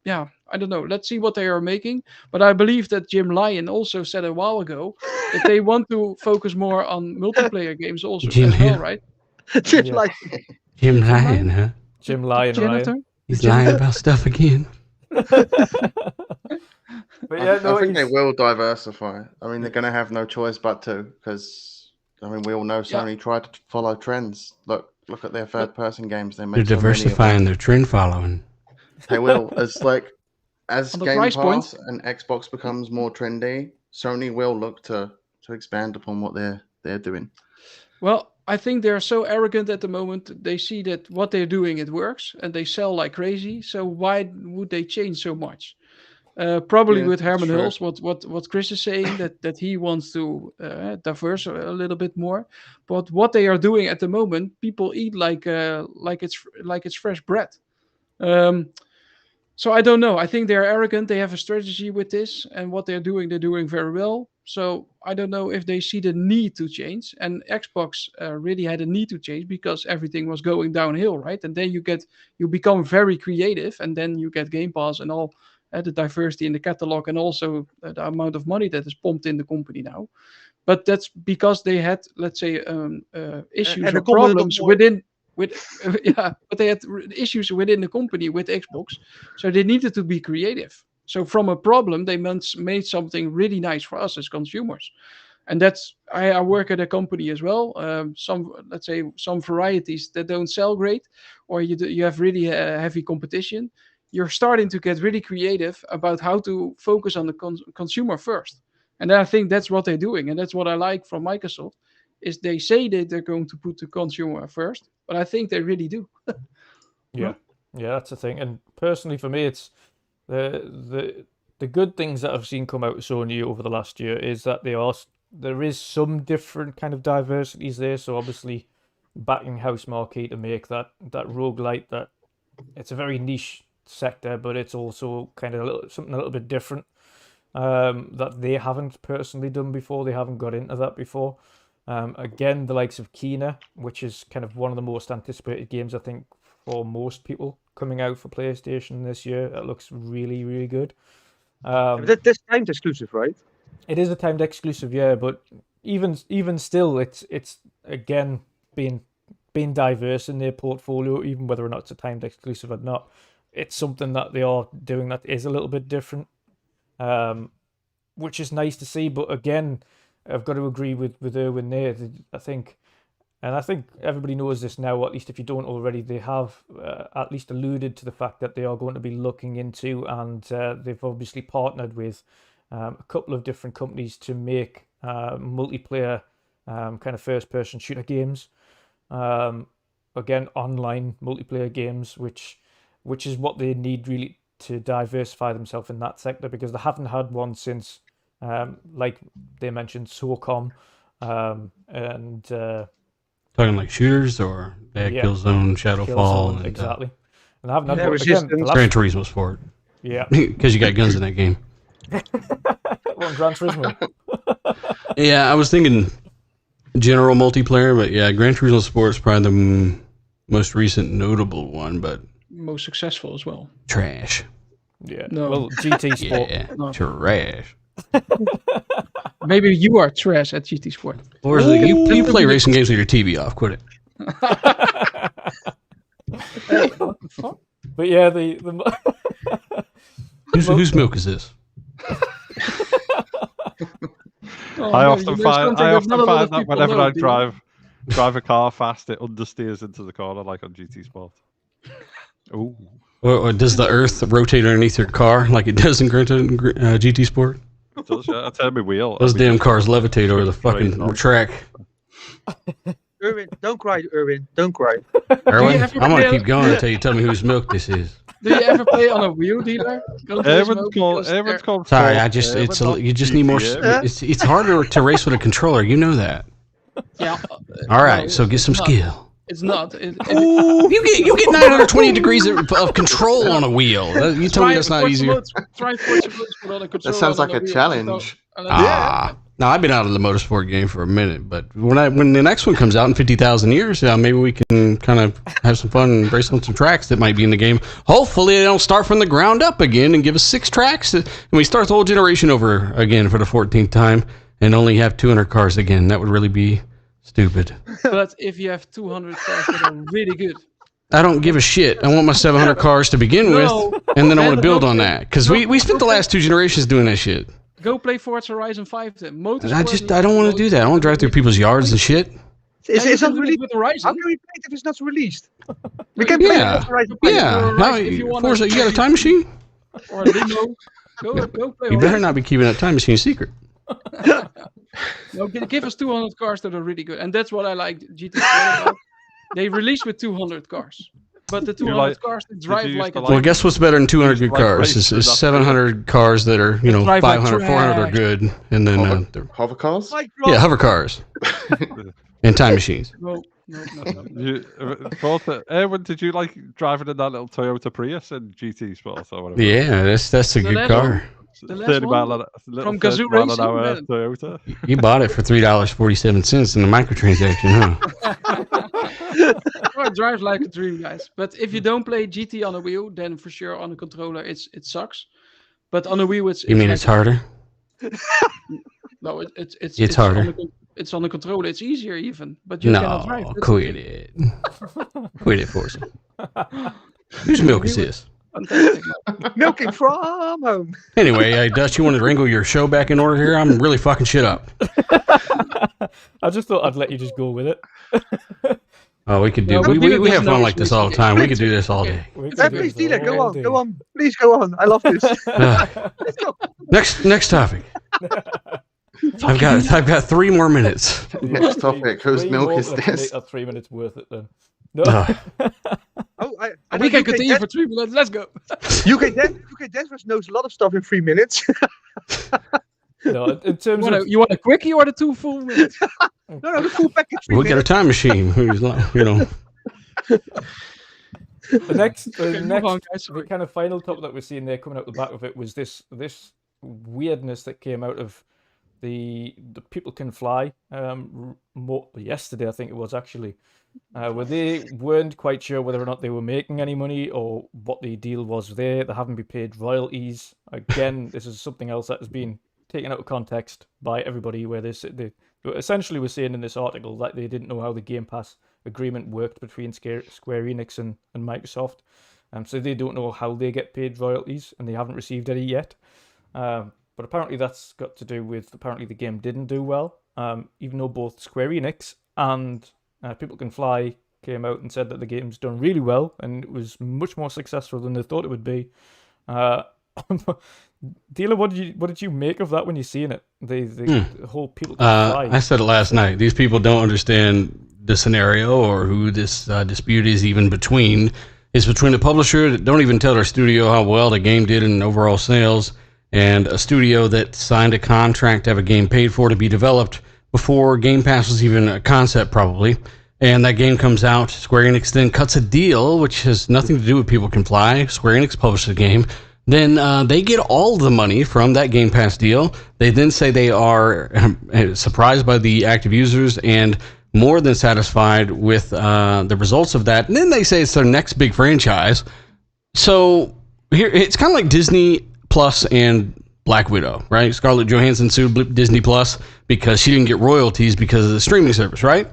S6: yeah, I don't know. Let's see what they are making. But I believe that Jim Lyon also said a while ago that they want to focus more on multiplayer games also
S2: Jim
S6: as well,
S2: who?
S6: right?
S4: Just
S1: Yeah.
S4: like
S2: Jim Ryan, huh?
S1: Jim Lyon,
S6: Janitor?
S1: Ryan.
S2: He's lying about stuff again.
S1: But yeah, no,
S3: I think they
S1: he's-
S3: will diversify. I mean, they're going to have no choice but to, because I mean, we all know Sony tried to follow trends. Look at their third-person games. They
S2: They're
S3: make so many of
S2: diversifying
S3: them.
S2: their trend following.
S3: They will. As
S6: On the
S3: Game
S6: price point.
S3: Pass and Xbox becomes more trendy, Sony will look to expand upon what they're doing.
S6: Well, I think they're so arrogant at the moment. They see that what they're doing, it works, and they sell like crazy. So why would they change so much? Probably
S3: Yeah,
S6: with
S3: that's
S6: Herman
S3: true.
S6: Hulse, what Chris is saying, that he wants to diverse a little bit more. But what they are doing at the moment, people eat like it's fresh bread. So I don't know. I think they're arrogant. They have a strategy with this, and what they're doing very well. So I don't know if they see the need to change. And Xbox really had a need to change because everything was going downhill, right? And then you become very creative, and then you get Game Pass and all the diversity in the catalog, and also the amount of money that is pumped in the company now. But that's because they had, let's say, issues
S4: and
S6: or
S4: a common
S6: problems
S4: more-
S6: within. But they had issues within the company with Xbox, so they needed to be creative. So from a problem, they made something really nice for us as consumers, and that's I work at a company as well. Some varieties that don't sell great, or you have really heavy competition. You're starting to get really creative about how to focus on the consumer first, and I think that's what they're doing, and that's what I like from Microsoft. Is they say that they're going to put the consumer first, but I think they really do.
S1: yeah, that's the thing. And personally, for me, it's the good things that I've seen come out of Sony over the last year is that there is some different kind of diversities there. So obviously, backing House Marquee to make that roguelite, that it's a very niche sector, but it's also kind of something a little bit different that they haven't personally done before. They haven't got into that before. Again, the likes of Kena, which is kind of one of the most anticipated games, I think, for most people coming out for PlayStation this year. It looks really, really good.
S4: That's timed exclusive, right?
S1: It is a timed exclusive, yeah, but even still, it's again being diverse in their portfolio, even whether or not it's a timed exclusive or not. It's something that they are doing that is a little bit different, which is nice to see. But again, I've got to agree with Erwin there. I think everybody knows this now, at least if you don't already. They have at least alluded to the fact that they are going to be looking into, and they've obviously partnered with a couple of different companies to make multiplayer kind of first-person shooter games. Again, online multiplayer games, which is what they need really to diversify themselves in that sector, because they haven't had one since, like they mentioned, SOCOM, and
S2: Talking like shooters or Killzone, Shadowfall,
S1: Killzone,
S2: and
S1: exactly. And I haven't had
S4: Yeah,
S1: one.
S4: Resistance.
S1: Again, the last-
S2: Gran Turismo Sport.
S1: yeah,
S2: Because you got guns in that game.
S1: well, Gran Turismo.
S2: Yeah, I was thinking general multiplayer, but yeah, Gran Turismo Sport is probably the most recent notable one, but
S6: Most successful as well.
S2: trash.
S1: Yeah,
S6: No.
S1: well, GT Sport.
S2: Yeah,
S6: No.
S2: trash.
S6: Maybe you are trash at GT Sport.
S2: Or is it, you play racing games with your TV off. Quit it.
S6: Hey, what the fuck?
S1: But yeah, the
S2: Whose milk is this?
S6: Oh,
S5: I
S6: no,
S5: often
S6: there's
S5: find
S6: something that not a lot
S5: that
S6: of people
S5: whenever
S6: know,
S5: I
S6: do you?
S5: drive a car fast, it understeers into the corner like on GT Sport. Ooh.
S2: Or does the earth rotate underneath your car like it does in GT Sport?
S5: It does, yeah. I turn my wheel.
S2: Those
S5: every
S2: damn
S5: time.
S2: cars levitate over the fucking track.
S4: Erwin, don't cry, Erwin. Don't cry.
S2: Erwin,
S6: ever
S2: I'm going to
S6: play-
S2: keep going until you tell me whose milk this is.
S6: Do you ever play on a wheel dealer?
S5: Everyone's called.
S2: Sorry,
S5: Ford.
S2: you just need more.
S5: GTM.
S2: It's harder to race with a controller. You know that.
S6: Yeah.
S2: All right,
S6: no,
S2: so get some
S6: it's not.
S2: skill.
S6: It's not.
S2: You get 920 degrees of control on a wheel. You tell me that's not easier.
S6: Try Forza Motorsport on a controller.
S3: That sounds
S6: on
S3: like a
S6: wheel
S3: challenge.
S2: Now I've been out of the motorsport game for a minute, but when the next one comes out in 50,000 years, maybe we can kind of have some fun and race on some tracks that might be in the game. Hopefully they don't start from the ground up again and give us 6 tracks, and we start the whole generation over again for the 14th time and only have 200 cars again. That would really be stupid.
S6: But if you have 200 cars that are really good.
S2: I don't give a shit. I want my 700 cars to begin with, and then I want to build on that. Because we spent the last 2 generations doing that shit.
S6: Go play Forza Horizon 5 then.
S2: I don't want to do that. I want to drive through people's yards and shit.
S4: It's not released.
S6: With Horizon.
S4: How can we play it if it's not released? We
S6: can
S4: play
S2: Yeah.
S4: Horizon 5.
S2: Yeah. Forza, you got a time machine?
S6: Or a limo. Go play
S2: You better not be keeping that time machine secret.
S6: No, give us 200 cars that are really good. And that's what I like GT about. They release with 200 cars. But the 200 cars that drive like a...
S2: Well, guess what's better than 200 good cars? Is 700 cars that are, 500, 400 are good. And then...
S3: hover cars?
S2: Yeah, hover cars. And time machines.
S6: No.
S5: Erwin, did you like driving in that little Toyota Prius in GT Sports or whatever?
S2: Yeah, that's a good car.
S6: The last
S5: 30
S6: one?
S5: mile
S6: From Gazoo Racing,
S5: Toyota.
S2: You bought it for $3.47 in the microtransaction, huh?
S6: Oh, it drives like a dream, guys. But if you don't play GT on a wheel, then for sure on a controller it sucks. But on a wheel, it's
S2: You mean
S6: like
S2: it's harder?
S6: No, it's
S2: harder.
S6: It's on the controller. It's easier even, but you cannot drive.
S2: No,
S6: That's
S2: quit
S6: okay.
S2: it. Quit it, Forza. Whose milk is this?
S6: Fantastic.
S4: Milking from home.
S2: Anyway, Dutch, you want to wrangle your show back in order here? I'm really fucking shit up.
S1: I just thought I'd let you just go with it.
S2: Oh, we could do.
S6: No,
S2: We have fun like this all the time. We could do this all day.
S4: Please, Dina, go on. Please go on. I love this. Let's go.
S2: Next topic. I've got 3 more minutes.
S3: Next topic. Whose milk is this?
S1: 3 minutes worth it then. No.
S6: We can continue for 3 minutes. Let's go.
S4: UK Denver knows a lot of stuff in 3 minutes.
S1: No, in terms of
S6: You want a quickie or the 2 full minutes?
S4: No, the full package.
S2: We'll get a time machine.
S1: the next
S6: move on, guys.
S1: the kind of final topic that we're seeing there coming out the back of it was this weirdness that came out of the People Can Fly yesterday, I think it was actually, where they weren't quite sure whether or not they were making any money or what the deal was there. They haven't been paid royalties. Again, this is something else that has been taken out of context by everybody, where they essentially were saying in this article that they didn't know how the Gamepass agreement worked between Square Enix and Microsoft. So they don't know how they get paid royalties, and they haven't received any yet. But apparently that's got to do with the game didn't do well, even though both Square Enix and People Can Fly came out and said that the game's done really well and it was much more successful than they thought it would be. Dealer, what did you make of that when you seen it? The whole People Can Fly.
S2: I said it last night. These people don't understand the scenario or who this dispute is even between. It's between a publisher that don't even tell their studio how well the game did in overall sales, and a studio that signed a contract to have a game paid for to be developed before Game Pass was even a concept, probably. And that game comes out. Square Enix then cuts a deal, which has nothing to do with People Can Fly. Square Enix published the game. Then they get all the money from that Game Pass deal. They then say they are surprised by the active users and more than satisfied with the results of that. And then they say it's their next big franchise. So here, it's kind of like Disney Plus and Black Widow, right? Scarlett Johansson sued Disney Plus because she didn't get royalties because of the streaming service, right?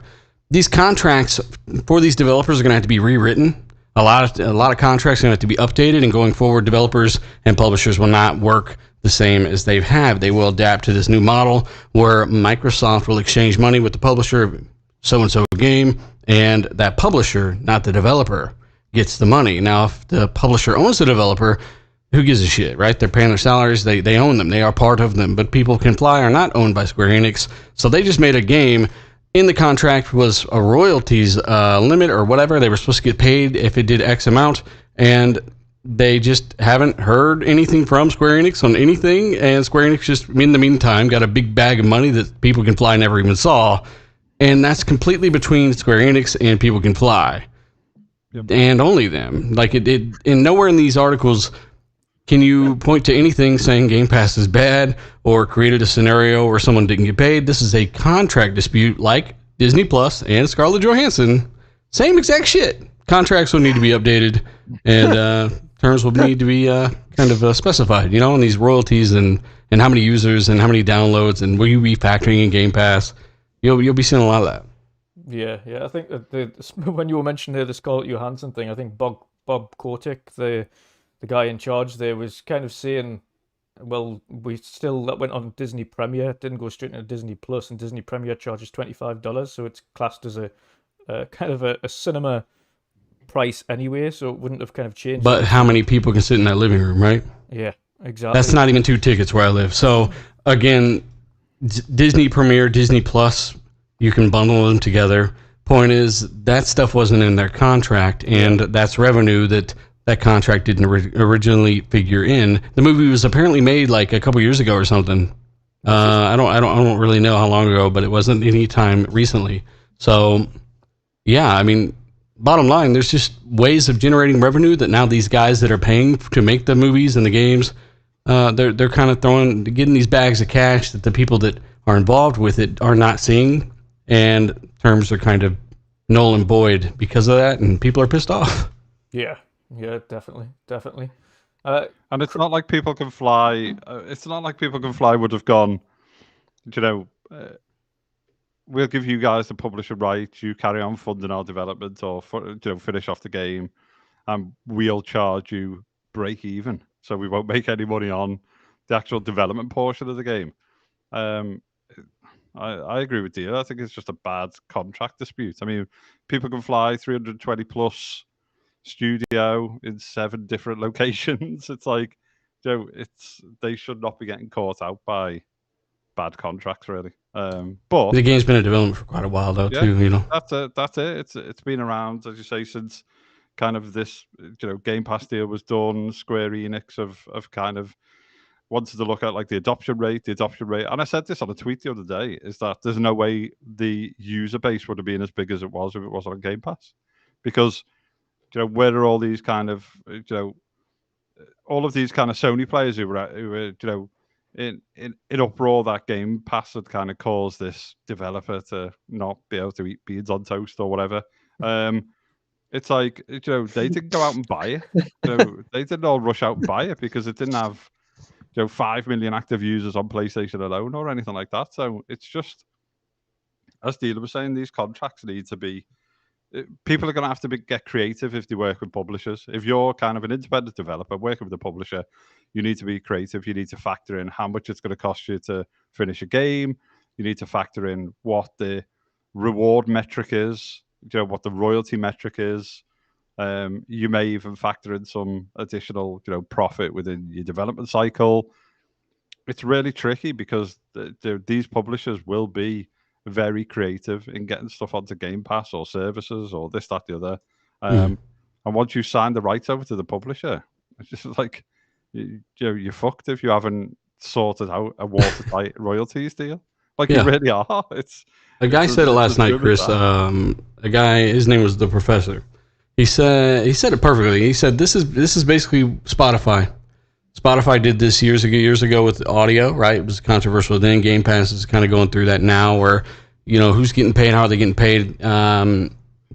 S2: These contracts for these developers are going to have to be rewritten. A lot of contracts are going to have to be updated, and going forward, developers and publishers will not work the same as they have. They will adapt to this new model where Microsoft will exchange money with the publisher of so-and-so game, and that publisher, not the developer, gets the money. Now, if the publisher owns the developer, who gives a shit, right? They're paying their salaries. They own them. They are part of them. But People Can Fly are not owned by Square Enix, so they just made a game. In the contract was a royalties limit or whatever. They were supposed to get paid if it did X amount, and they just haven't heard anything from Square Enix on anything, and Square Enix just, in the meantime, got a big bag of money that People Can Fly never even saw, and that's completely between Square Enix and People Can Fly. Yep. And only them. Like, it nowhere in these articles can you point to anything saying Game Pass is bad or created a scenario where someone didn't get paid? This is a contract dispute like Disney Plus and Scarlett Johansson. Same exact shit. Contracts will need to be updated, and terms will need to be kind of specified, you know, and these royalties and how many users and how many downloads, and will you be factoring in Game Pass? You'll be seeing a lot of that.
S1: Yeah. I think that when you were mentioning the Scarlett Johansson thing, I think Bob Kotick, the guy in charge there, was kind of saying, well, that went on Disney Premier, didn't go straight into Disney Plus, and Disney Premier charges $25, so it's classed as a kind of a cinema price anyway, so it wouldn't have kind of changed.
S2: But how many people can sit in that living room, right?
S1: Yeah, exactly.
S2: That's not even 2 tickets where I live. So again, Disney Premier, Disney Plus, you can bundle them together. Point is, that stuff wasn't in their contract, and that's revenue that contract didn't originally figure in. The movie was apparently made like a couple years ago or something. I don't really know how long ago, but it wasn't any time recently. So yeah, I mean, bottom line, there's just ways of generating revenue that now these guys that are paying to make the movies and the games, they're kind of getting these bags of cash that the people that are involved with it are not seeing, and terms are kind of null and void because of that, and people are pissed off.
S1: Yeah, definitely.
S5: And it's not like People Can Fly. It's not like People Can Fly would have gone, you know, we'll give you guys the publisher rights. You carry on funding our development, or finish off the game, and we'll charge you break even. So we won't make any money on the actual development portion of the game. I agree with you. I think it's just a bad contract dispute. I mean, People Can Fly, 320 plus studio in 7 different locations. It's like, they should not be getting caught out by bad contracts, really. But
S2: the game's been in development for quite a while, though, too. You know,
S5: that's it. It's been around, as you say, since kind of this, Game Pass deal was done. Square Enix have kind of wanted to look at like the adoption rate, and I said this on a tweet the other day, is that there's no way the user base would have been as big as it was if it was on Game Pass, because where are all these kind of all of these kind of Sony players who were in uproar that Game Pass had kind of caused this developer to not be able to eat beans on toast or whatever. It's like, they didn't go out and buy it. They didn't all rush out and buy it because it didn't have 5 million active users on PlayStation alone or anything like that. So it's just, as Dealer was saying, these contracts need to be, people are going to have to get creative if they work with publishers. If you're kind of an independent developer working with a publisher, you need to be creative. You need to factor in how much it's going to cost you to finish a game. You need to factor in what the reward metric is, what the royalty metric is. You may even factor in some additional, profit within your development cycle. It's really tricky because these publishers will be very creative in getting stuff onto Game Pass or services or this, that, the other. And once you sign the rights over to the publisher, it's just like, you're fucked if you haven't sorted out a watertight royalties deal. Like, you really are.
S2: A guy said it last night, Chris. A guy, his name was The Professor. He said it perfectly. He said this is basically Spotify. Spotify did this years ago with audio, right? It was controversial then. Game Pass is kind of going through that now, where who's getting paid, how are they getting paid.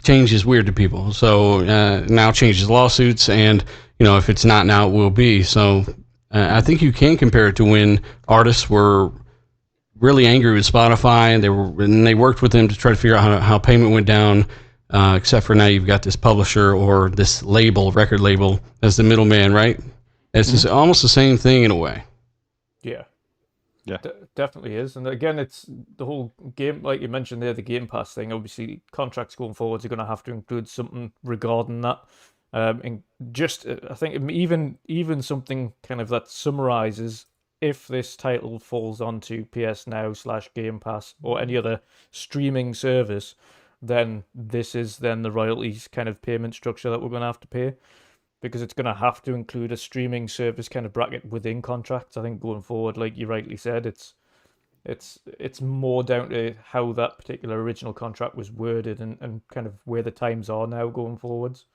S2: Change is weird to people. So now changes lawsuits, and if it's not now, it will be. So I think you can compare it to when artists were really angry with Spotify, and they worked with them to try to figure out how payment went down. Except for now, you've got this publisher or this record label, as the middleman, right? It's just almost the same thing in a way.
S1: Yeah. Definitely is. And again, it's the whole game, like you mentioned there, the Game Pass thing. Obviously, contracts going forwards are going to have to include something regarding that. And just, I think even something kind of that summarizes if this title falls onto PS Now / Game Pass or any other streaming service, then this is then the royalties kind of payment structure that we're going to have to pay, because it's going to have to include a streaming service kind of bracket within contracts. I think going forward, like you rightly said, it's more down to how that particular original contract was worded and kind of where the times are now going forwards.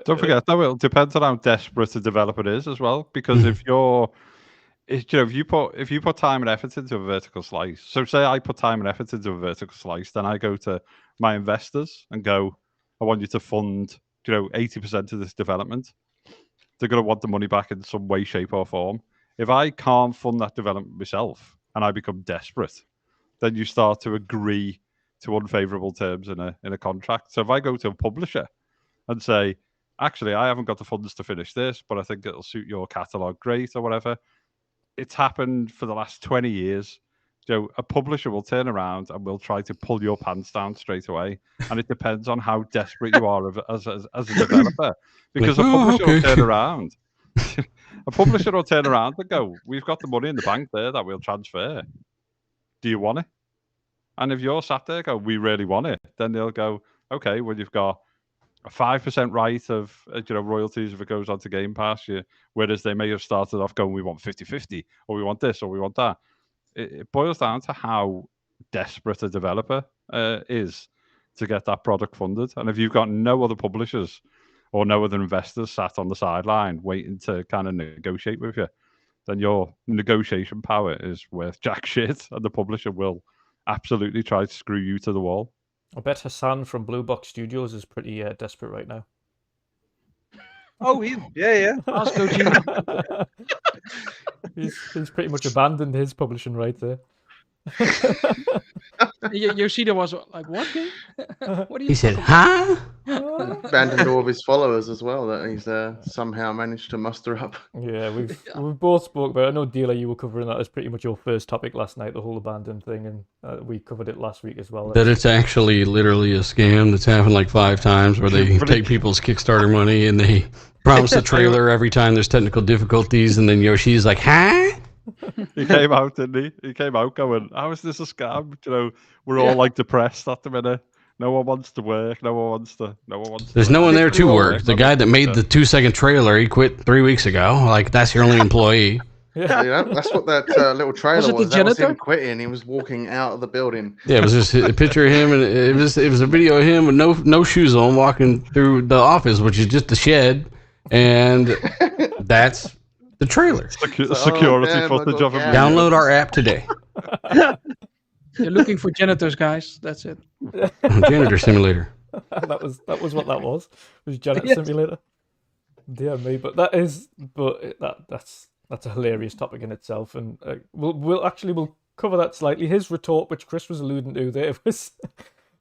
S5: Don't forget, though, it depends on how desperate a developer is as well. Because if you put time and effort into a vertical slice, so say I put time and effort into a vertical slice, then I go to my investors and go, I want you to fund 80% of this development. They're going to want the money back in some way, shape, or form. If I can't fund that development myself and I become desperate, then you start to agree to unfavorable terms in a contract. So if I go to a publisher and say, actually, I haven't got the funds to finish this, but I think it'll suit your catalog great or whatever. It's happened for the last 20 years. A publisher will turn around and will try to pull your pants down straight away. And it depends on how desperate you are as a developer. Because a publisher will turn around. A publisher will turn around and go, we've got the money in the bank there that we'll transfer. Do you want it? And if you're sat there go, we really want it, then they'll go, okay, well, you've got a 5% right of royalties if it goes on to Gamepass, whereas they may have started off going, we want 50-50, or we want this, or we want that. It boils down to how desperate a developer is to get that product funded. And if you've got no other publishers or no other investors sat on the sideline waiting to kind of negotiate with you, then your negotiation power is worth jack shit, and the publisher will absolutely try to screw you to the wall.
S1: I bet Hassan from Blue Box Studios is pretty desperate right now.
S4: Oh, yeah.
S6: Ask Kojima.
S1: He's pretty much abandoned his publishing right there.
S6: Yoshida was like, what game? What
S2: He said, huh?
S3: Abandoned all of his followers as well that he's somehow managed to muster up.
S1: Yeah, we've both spoke about it. I know, Dealer, you were covering that as pretty much your first topic last night, the whole abandoned thing, and we covered it last week as well.
S2: That it's actually literally a scam that's happened like 5 times where they take people's Kickstarter money and they promise a trailer every time there's technical difficulties, and then Yoshi's like, huh?
S5: He came out, didn't he? He came out going, how is this a scam? We're all like depressed at the minute. No one wants to work. No one wants to.
S2: There's no one there to work. The guy that made the 2-second trailer, he quit 3 weeks ago. Like, that's your only employee.
S3: Yeah, that's what that little trailer was. That was him quitting. He was walking out of the building.
S2: Yeah, it was just a picture of him, and it was a video of him with no shoes on, walking through the office, which is just a shed, and that's the trailer.
S5: Security footage of him.
S2: Download our app today.
S6: You're looking for janitors, guys. That's it.
S2: Janitor Simulator.
S1: that was what that was. It was Janitor Simulator. Dear me, but that's a hilarious topic in itself, and we'll cover that slightly. His retort, which Chris was alluding to there,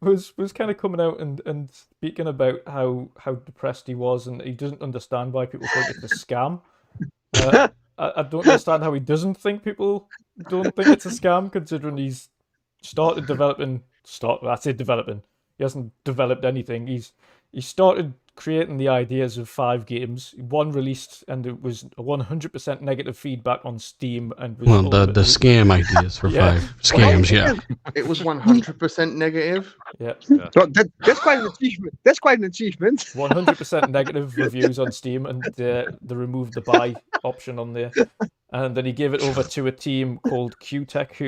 S1: was kind of coming out and speaking about how depressed he was, and he doesn't understand why people think it's a scam. I don't understand how he doesn't think people don't think it's a scam, considering he's started developing. Developing. He hasn't developed anything. He started creating the ideas of 5 games. One released, and it was 100% negative feedback on Steam. And
S2: the scam ideas for 5 scams,
S3: It was 100% negative.
S1: Yeah.
S4: That's quite an achievement. That's quite an achievement.
S1: 100% negative reviews on Steam, and they removed the buy option on there. And then he gave it over to a team called Q-Tech,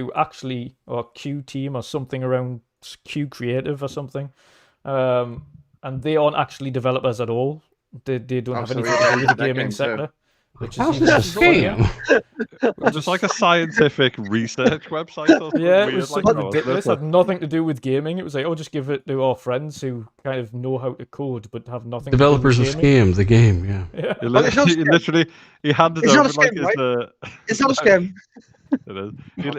S1: or Q-Team or something around Q Creative or something. And they aren't actually developers at all. They don't have anything to do with the gaming sector.
S2: How's this a scam?
S5: Just like a scientific research website. Or something
S1: it
S5: weird
S1: was
S5: like
S1: something ridiculous. It had nothing to do with gaming. It was like, just give it to our friends who kind of know how to code but have nothing
S2: Developers
S1: to
S2: of
S1: do with gaming.
S2: Scam, the game, yeah.
S5: He handed
S4: it's
S5: over
S4: not a scam,
S5: like
S4: It's not a scam.
S5: It is.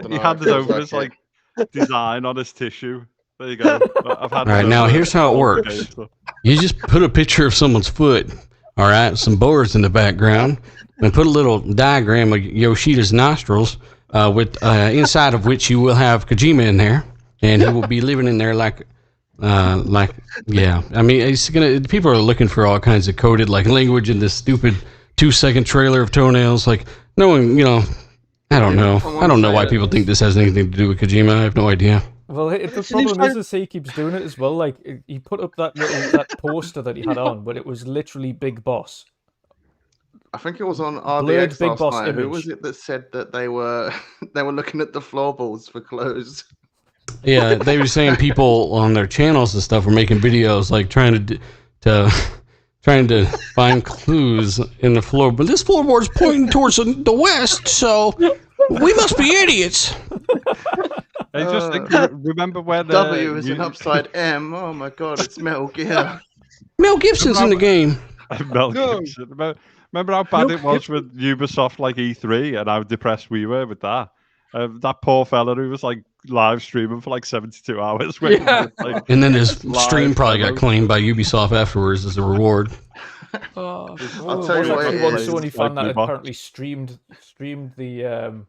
S5: He handed over his design on his tissue. There you go.
S2: All right, now here's how it works. You just put a picture of someone's foot, all right, some boards in the background, and put a little diagram of Yoshida's nostrils, with inside of which you will have Kojima in there, and he will be living in there like. I mean, it's gonna. People are looking for all kinds of coded language in this stupid 2-second trailer of toenails. Like, no one, I don't know. I don't know why people think this has anything to do with Kojima. I have no idea.
S1: Well, the problem is he keeps doing it as well. Like, he put up that poster that he had on, but it was literally Big Boss.
S3: I think it was on
S1: Blurred
S3: RDX
S1: Big
S3: last
S1: Boss
S3: night.
S1: image.
S3: Who was it that said that they were looking at the floorboards for clothes?
S2: Yeah, they were saying people on their channels and stuff were making videos like trying to trying to find clues in the floor. But this floorboard's pointing towards the west, so we must be idiots.
S5: I just think, remember when
S3: W is an upside M. Oh my god, it's Metal Gear.
S2: Mel Gibson's in the game.
S5: Mel Gibson. Remember how bad it was with Ubisoft like E3 and how depressed we were with that? That poor fella who was like live streaming for like 72 hours.
S6: Yeah.
S2: And then his stream probably got claimed by Ubisoft afterwards as a reward.
S3: I'll tell you what it
S1: One
S3: is.
S1: Sony fan that
S5: Like
S1: apparently streamed the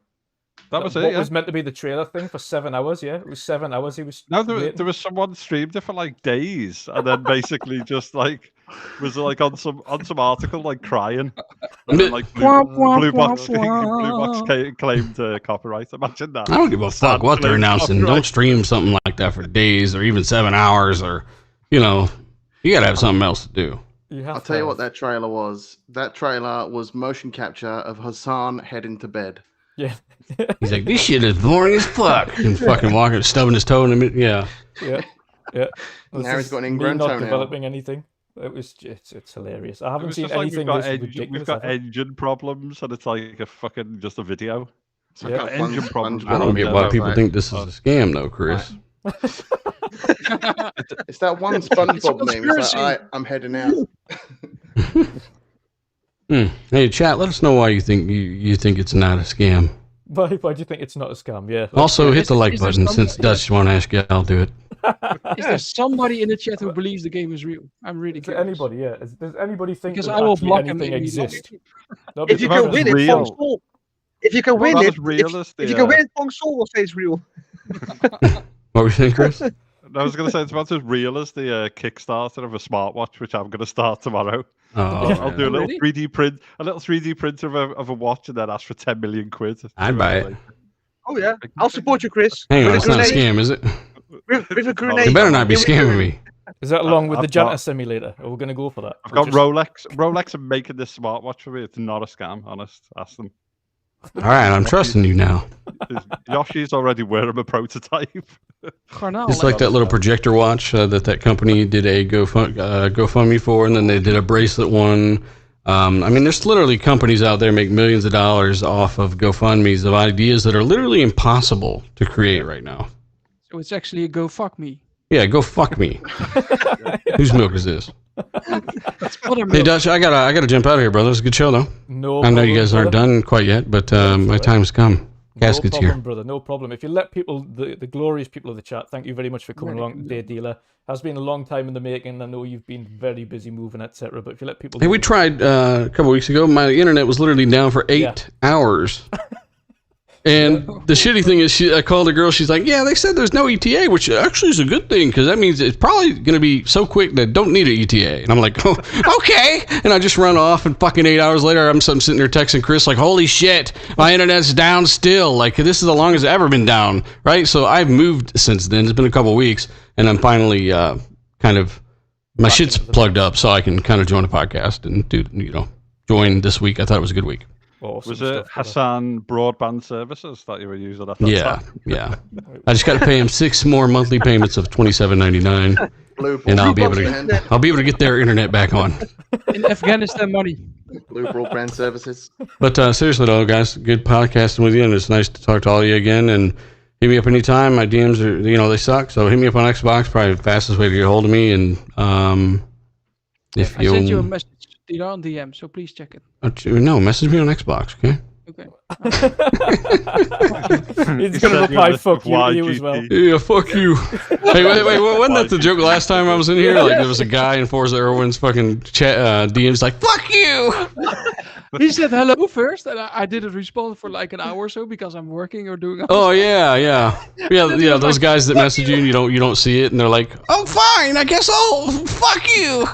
S5: that was
S1: what
S5: it. Yeah.
S1: was meant to be the trailer thing for 7 hours. Yeah, it was 7 hours. He was
S5: No,
S1: waiting.
S5: there was someone streamed it for like days, and then basically just like was like on some article like crying, and then, like Blue Box claimed copyright. Imagine that.
S2: I don't give a fuck what they're announcing. Don't stream something like that for days or even 7 hours, or you gotta have something else to do.
S3: I'll tell you what that trailer was. That trailer was motion capture of Hassan heading to bed.
S1: Yeah.
S2: He's like, this shit is boring as fuck. And fucking walking, stubbing his toe in the middle. Yeah.
S1: Yeah.
S3: Now he's got an
S1: me
S3: ingrown
S1: not
S3: toenail.
S1: developing anything. It was it's hilarious. I
S5: It
S1: haven't
S5: was
S1: seen
S5: just like
S1: anything this ridiculous.
S5: we've got
S1: ever.
S5: engine problems, and it's like a fucking just a video. It's like
S1: Yeah.
S5: got engine problems.
S2: I don't get why people think this is a scam, though, Chris.
S3: It's that one SpongeBob meme. It's
S6: conspiracy.
S3: like, I'm heading out.
S2: Hey, chat, let us know why you think you think it's not a scam.
S1: Why do you think it's not a scam? Yeah.
S2: Also, hit the like
S6: is there
S2: button
S6: some-
S2: since Dutch won't ask you. I'll do it.
S6: Is there somebody in the chat who believes the game is real? I'm really
S1: Is there
S6: curious.
S1: anybody? Yeah. Does anybody think
S6: Because
S1: that
S6: I will
S1: actually
S6: block him
S1: anything
S6: if he
S1: exists? No,
S4: If you
S1: because
S4: can win it,
S5: real.
S4: Pong Soul. If you can win
S5: Not
S4: it,
S5: as real as
S4: if you can win it, Pong Soul will say it's real.
S2: What were you saying, Chris?
S5: I was going to say it's about as real as the Kickstarter of a smartwatch, which I'm going to start tomorrow.
S2: Oh,
S5: I'll do a little
S6: Really?
S5: 3D print, a little 3D printer of a watch, and then ask for 10 million quid.
S2: I'd buy it.
S4: Oh yeah, I'll support you, Chris.
S2: Hang on,
S4: With
S2: it's
S4: a
S2: not a
S4: grenade.
S2: scam, is it?
S4: With a grenade.
S2: You better not be scamming me.
S1: Is that along with the
S5: I've
S1: janitor
S5: got-
S1: simulator? Are we going to go for that?
S5: I've
S1: We'll
S5: got
S1: just-
S5: Rolex. Rolex are making this smartwatch for me. It's not a scam, honest. Ask them.
S2: All right, I'm trusting you now.
S5: Yoshi's already wearing a prototype.
S6: Grannell,
S2: It's like that little projector watch that company did a GoFundMe for, and then they did a bracelet one. I mean, there's literally companies out there make millions of dollars off of GoFundMes of ideas that are literally impossible to create right now.
S6: So it's actually a go fuck me.
S2: Yeah, go fuck me. Whose milk is this?
S6: That's what I'm
S2: Hey, Dutch, I gotta jump out of here, brother. It was a good show, though.
S1: No.
S2: I know you
S1: problem,
S2: guys aren't
S1: brother.
S2: done quite yet, but my time's come. Casket's
S1: no problem,
S2: here.
S1: brother. No problem. If you let people, the glorious people of the chat, thank you very much for coming along today, dealer. Has been a long time in the making. I know you've been very busy moving, etc. But if you let people,
S2: Hey, we tried a couple weeks ago. My internet was literally down for 8 hours. And the shitty thing is, I called a girl. She's like, "Yeah, they said there's no ETA, which actually is a good thing because that means it's probably going to be so quick that I don't need an ETA." And I'm like, "Oh, okay." And I just run off, and fucking 8 hours later, I'm sitting there texting Chris like, "Holy shit, my internet's down still. Like this is the longest it's ever been down, right?" So I've moved since then. It's been a couple weeks, and I'm finally kind of my shit's plugged up, so I can kind of join a podcast and do join this week. I thought it was a good week.
S1: awesome
S5: Was it
S1: stuff, brother.
S5: Hassan Broadband Services that you were using at that time?
S2: Yeah. I just got to pay him 6 more monthly payments of $27.99,
S3: Blue
S2: and I'll be able
S3: broadband,
S2: to get their internet back on.
S6: in Afghanistan money.
S3: Blue broadband services.
S2: But seriously though, guys, good podcasting with you, and it's nice to talk to all of you again. And hit me up anytime. My DMs are, they suck. So hit me up on Xbox, probably the fastest way to get a hold of me. And if
S6: I sent you a message on DM, so please check it.
S2: no, message me on Xbox, okay?
S6: Okay.
S1: He's going to reply "fuck you" to you as well.
S2: Yeah, fuck you. Hey, wait, wasn't that the joke last time I was in here? Like there was a guy in Forza Erwin's fucking chat DMs like, "Fuck you."
S6: He said hello first, and I didn't respond for like an hour or so because I'm working or doing.
S2: Oh yeah. Those guys that message you and you don't see it, and they're like, "Oh, fine, I guess I'll fuck you."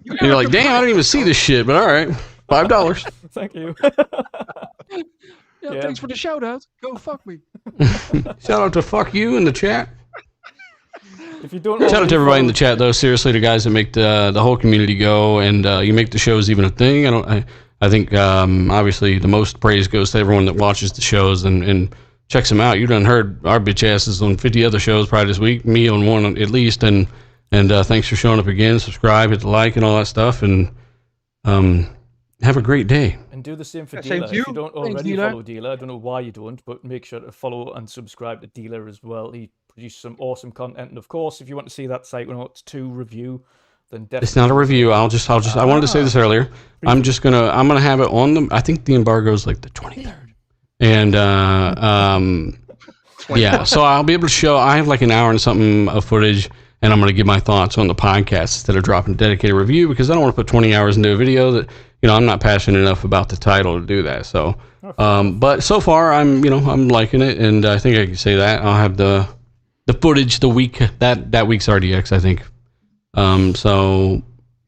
S2: And you're like, "Damn, I didn't even see this shit," but all right, $5.
S1: Thank you.
S6: Yeah, thanks for the shout out. Go fuck me.
S2: Shout out to fuck you in the chat.
S1: If you don't,
S2: Shout out to everybody in the chat though. Seriously, the guys that make the whole community go, and you make the shows even a thing. I think obviously the most praise goes to everyone that watches the shows and checks them out. You done heard our bitch asses on 50 other shows probably this week, me on one at least, and thanks for showing up again. Subscribe, hit the like, and all that stuff. And have a great day.
S1: And do the same for
S4: Yeah, same
S1: Dealer.
S4: to you.
S1: If you don't
S6: Thanks,
S1: already
S6: Dealer.
S1: follow Dealer, I don't know why you don't, but make sure to follow and subscribe to Dealer as well. He produces some awesome content. And of course, if you want to see that Psychonauts 2 review, then definitely.
S2: It's not a review. I wanted to say this earlier. I'm gonna have it on the. I think the embargo is like the 23rd, and yeah. So I'll be able to show. I have like an hour and something of footage, and I'm gonna give my thoughts on the podcast instead of dropping a dedicated review because I don't want to put 20 hours into a video that I'm not passionate enough about the title to do that. So, but so far I'm liking it, and I think I can say that I'll have the footage the week that week's RDX, I think. So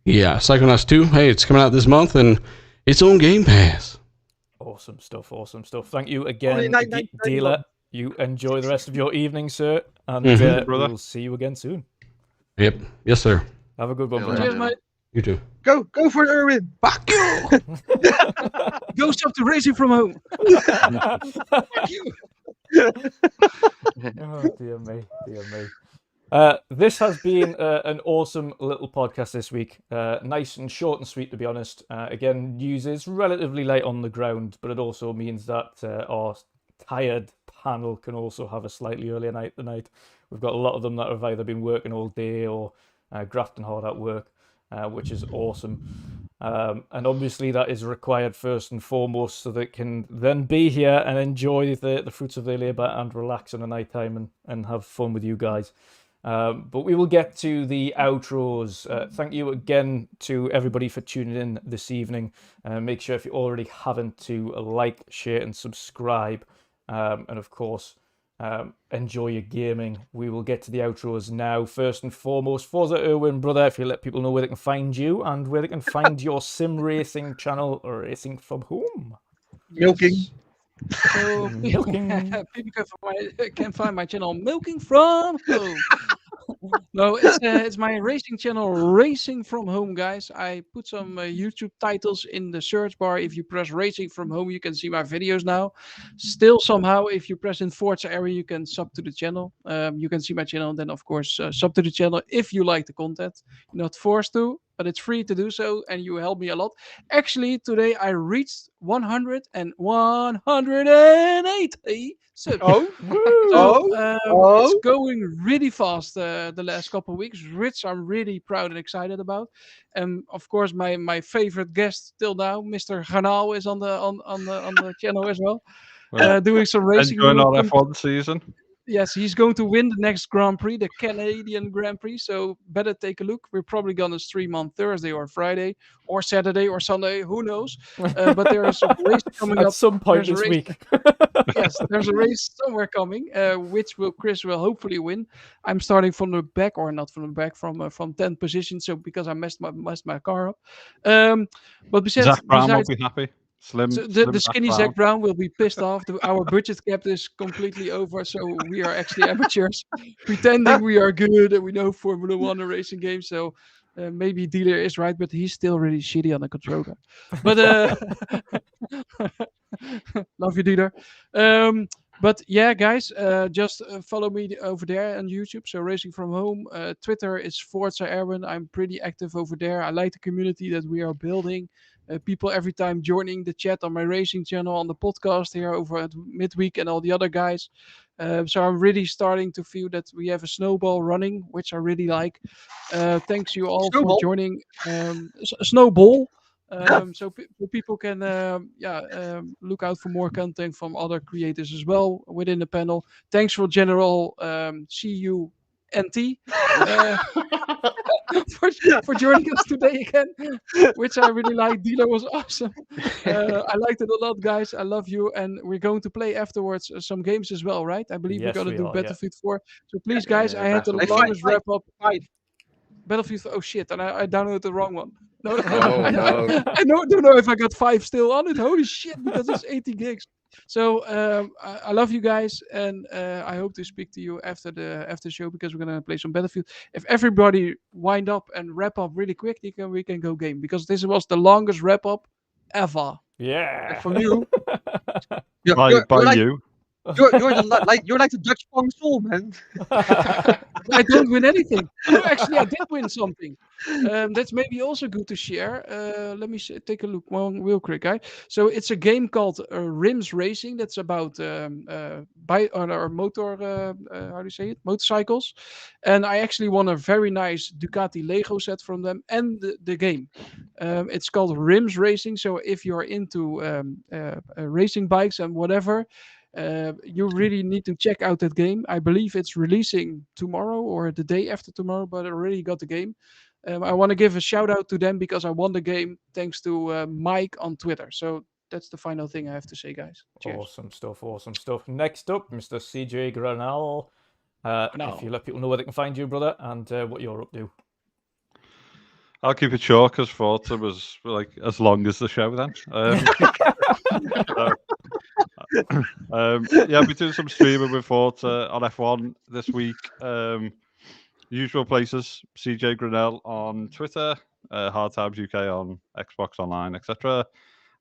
S2: yeah, Psychonauts 2. Hey, it's coming out this month, and it's on Game Pass.
S1: Awesome stuff. Awesome stuff. Thank you again,
S4: Only
S1: Dealer. You enjoy the rest of your evening, sir, and we'll see you again soon.
S2: Yep. Yes, sir.
S1: Have a good one,
S3: Yeah,
S1: brother.
S6: Cheers, mate.
S2: You too.
S4: Go for it, Erwin.
S2: Fuck you.
S6: Go stop the racing from home.
S4: Fuck you.
S1: Oh, dear me. Dear me. This has been an awesome little podcast this week. Nice and short and sweet, to be honest. Again, news is relatively light on the ground, but it also means that our tired panel can also have a slightly earlier night tonight. We've got a lot of them that have either been working all day or grafting hard at work, which is awesome. And obviously that is required first and foremost so they can then be here and enjoy the fruits of their labour and relax in the night time and have fun with you guys. But we will get to the outros. Thank you again to everybody for tuning in this evening. Make sure if you already haven't to like, share and subscribe. And of course, enjoy your gaming. We will get to the outros now. First and foremost, Forza Erwin, brother, if you let people know where they can find you and where they can find your sim racing channel, or Racing From Home.
S4: Milking.
S6: So
S1: Milking.
S6: people can find my channel Milking From Home. No, it's my racing channel Racing From Home, guys. I put some YouTube titles in the search bar. If you press Racing From Home, you can see my videos now. Still, somehow, if you press in Forza Erwin, you can sub to the channel. You can see my channel, and then of course sub to the channel if you like the content. You're not forced to, but it's free to do so, and you help me a lot. Actually, today I reached 180 subs. It's going really fast the last couple of weeks, which I'm really proud and excited about. And of course, my favorite guest till now, Mr. Grannell, is on the channel as well, doing some racing.
S5: Enjoying our F1 season.
S6: Yes, he's going to win the next Grand Prix, the Canadian Grand Prix. So better take a look. We're probably going to stream on Thursday or Friday or Saturday or Sunday. Who knows? But there is a race coming up
S1: at some point this week.
S6: Yes, there's a race somewhere coming, which Chris will hopefully win. I'm starting from the back, or not from the back, from 10th position. So because I messed my car up. But
S5: Zach Brown will be happy. Slim,
S6: so
S5: slim
S6: the skinny Zach Brown will be pissed off. Our budget cap is completely over, so we are actually amateurs, pretending we are good and we know Formula 1 and racing games. So maybe Dealer is right, but he's still really shitty on the controller. But love you, Dealer. But yeah, guys, just follow me over there on YouTube. So Racing From Home. Twitter is Forza Erwin. I'm pretty active over there. I like the community that we are building. People every time joining the chat on my racing channel, on the podcast here over at Midweek and all the other guys. So I'm really starting to feel that we have a snowball running, which I really like. Thanks you all for joining. Snowball. So people can look out for more content from other creators as well within the panel. Thanks for General CUNT for joining us today again, which I really like. Dealer was awesome. I liked it a lot, guys. I love you, and we're going to play afterwards some games as well, right? I believe we're going to do Battlefield 4. So please, guys, I had the longest wrap up. Battlefield 4. Oh shit! And I downloaded the wrong one. No, I don't know if I got 5 still on it. Holy shit! Because it's 80 gigs. So I love you guys, and I hope to speak to you after the show, because we're gonna play some Battlefield. If everybody wind up and wrap up really quick, we can go game, because this was the longest wrap up ever.
S1: Yeah.
S6: From you.
S5: By you.
S4: You're like the Dutch Pong Soul, man.
S6: I don't win anything. Oh, actually, I did win something. That's maybe also good to share. Let me take a look real quick, guys. So it's a game called Rims Racing. That's about or motor. How do you say it? Motorcycles. And I actually won a very nice Ducati Lego set from them and the game. It's called Rims Racing. So if you're into racing bikes and whatever. You really need to check out that game. I believe it's releasing tomorrow or the day after tomorrow, but I already got the game. I want to give a shout out to them because I won the game thanks to Mike on Twitter. So that's the final thing I have to say, guys. Cheers.
S1: Awesome stuff, awesome stuff. Next up, Mr. CJ Grannell. If you let people know where they can find you, brother, and what you're up to.
S5: I'll keep it short because Forza was like as long as the show then. Yeah, I'll be doing some streaming with Forza on F1 this week. Usual places, CJ Grannell on Twitter, Hard Times UK on Xbox Online, etc.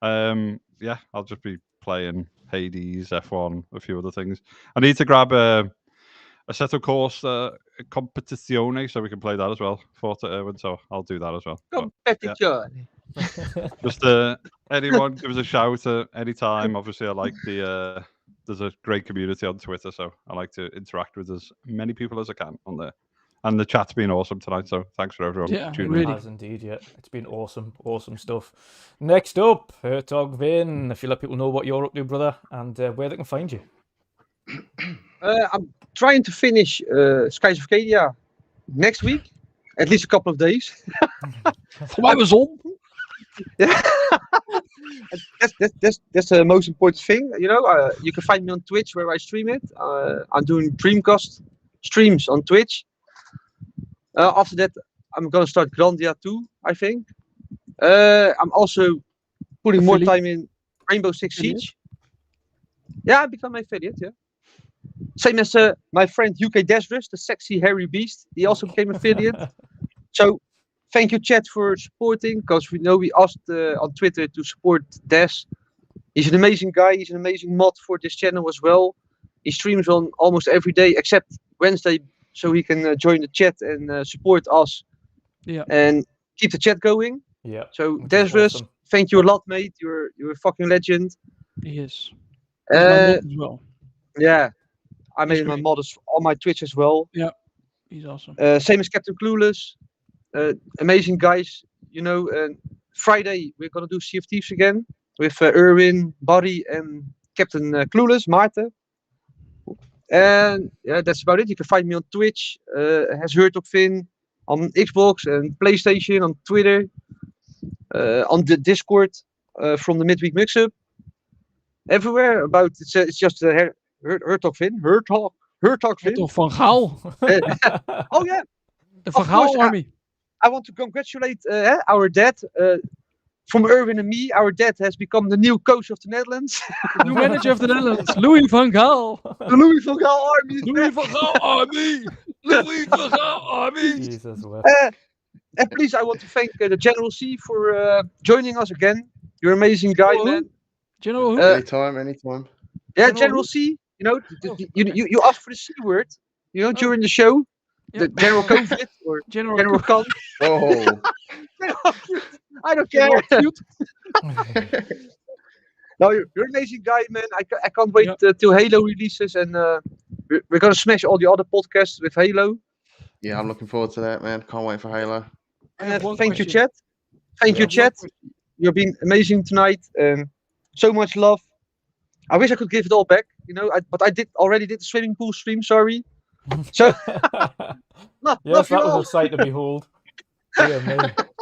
S5: Yeah, I'll just be playing Hades, F1, a few other things. I need to grab a Assetto Corsa Competizione so we can play that as well, Forza Erwin, so I'll do that as well.
S4: Competizione.
S5: Just anyone give us a shout at any time. Obviously, I like there's a great community on Twitter, so I like to interact with as many people as I can on there. And the chat's been awesome tonight, so thanks for everyone tuning in.
S1: It has indeed, yeah. It's been awesome, awesome stuff. Next up, Hertog Vin. If you let people know what you're up to, brother, and where they can find you.
S4: I'm trying to finish Skies of Arcadia next week, at least a couple of days.
S6: Voor mij was on.
S4: Yeah, that's the most important thing. You know, you can find me on Twitch where I stream it. I'm doing Dreamcast streams on Twitch. After that, I'm gonna start Grandia too, I think. I'm also putting more time in Rainbow Six Siege. Yeah, I become my affiliate, yeah. Same as my friend UK Desrus, the sexy hairy beast. He also became affiliate. So thank you, chat, for supporting, because we know we asked on Twitter to support Des. He's an amazing guy. He's an amazing mod for this channel as well. He streams on almost every day except Wednesday, so he can join the chat and support us.
S6: Yeah.
S4: And keep the chat going.
S1: Yeah.
S4: So Desrus, awesome. Thank you a lot, mate. You're a fucking legend.
S6: He is.
S4: As
S6: well.
S4: Yeah. I made my mods on my Twitch as well.
S6: Yeah. He's awesome.
S4: Same as Captain Clueless. Amazing guys. You know, Friday we're gonna do Sea of Thieves again with Erwin, Barry, and Captain Clueless, Maarten. And yeah, that's about it. You can find me on Twitch, as Hertog Vin, on Xbox and PlayStation, on Twitter, on the Discord from the Midweek Mixup. Everywhere about it's just Hertog Vin, Hertog Vin.
S6: Hertog van Gaal.
S4: Oh yeah,
S6: the Van Gaal army.
S4: I want to congratulate our dad. From Erwin and me, our dad has become the new coach of the Netherlands.
S6: New manager of the Netherlands, Louis van Gaal.
S4: The Louis van Gaal army.
S6: Louis van Gaal army. Louis van Gaal army.
S1: Jesus,
S4: and please, I want to thank the General C for joining us again. You're an amazing guy, man.
S6: General who?
S3: Anytime.
S4: Yeah, General C. You know, you asked for the C word. You know, during the show, the General COVID or General Khan.
S3: Oh.
S4: I don't care. No, you're an amazing guy, man. I can't wait till Halo releases, and we're gonna smash all the other podcasts with Halo.
S3: Yeah, I'm looking forward to that, man. Can't wait for Halo.
S4: Thank you, chat. Thank you, chat. You've been amazing tonight. So much love. I wish I could give it all back, you know. But I already did the swimming pool stream. Sorry. So
S1: yes, that was a sight to behold. Dear me.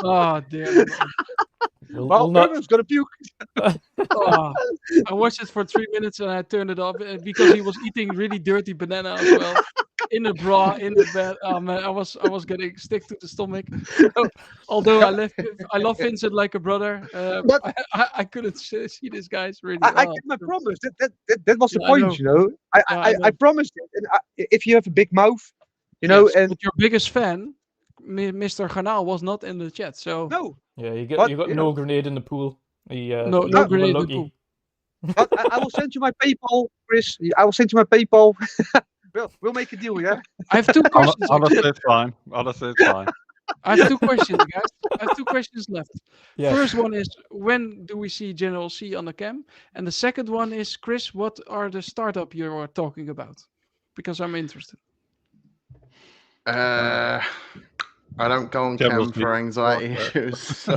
S6: Oh dear.
S4: Well, Erwin's gonna puke.
S6: I watched it for 3 minutes and I turned it off because he was eating really dirty banana as well. In the bra, in the bed. Oh man, I was getting stick to the stomach. Although I love Vincent like a brother, but I couldn't see this guy's really.
S4: I kept my promise. That was the point, you know. I promised it. And if you have a big mouth, you know, and
S6: but your biggest fan, Mr. Grannell, was not in the chat, so
S4: no.
S1: Yeah, you got no grenade in the pool.
S6: No grenade in the pool.
S4: But I will send you my PayPal, Chris. I will send you my PayPal. We'll make a deal, yeah?
S6: I have two questions.
S5: Honestly, it's fine. Honestly, it's fine.
S6: I have two questions, guys. I have two questions left.
S1: Yes.
S6: First one is, when do we see General C on the cam? And the second one is, Chris, what are the startup you are talking about? Because I'm interested.
S3: I don't go on
S5: General
S3: cam
S5: C.
S3: for anxiety issues.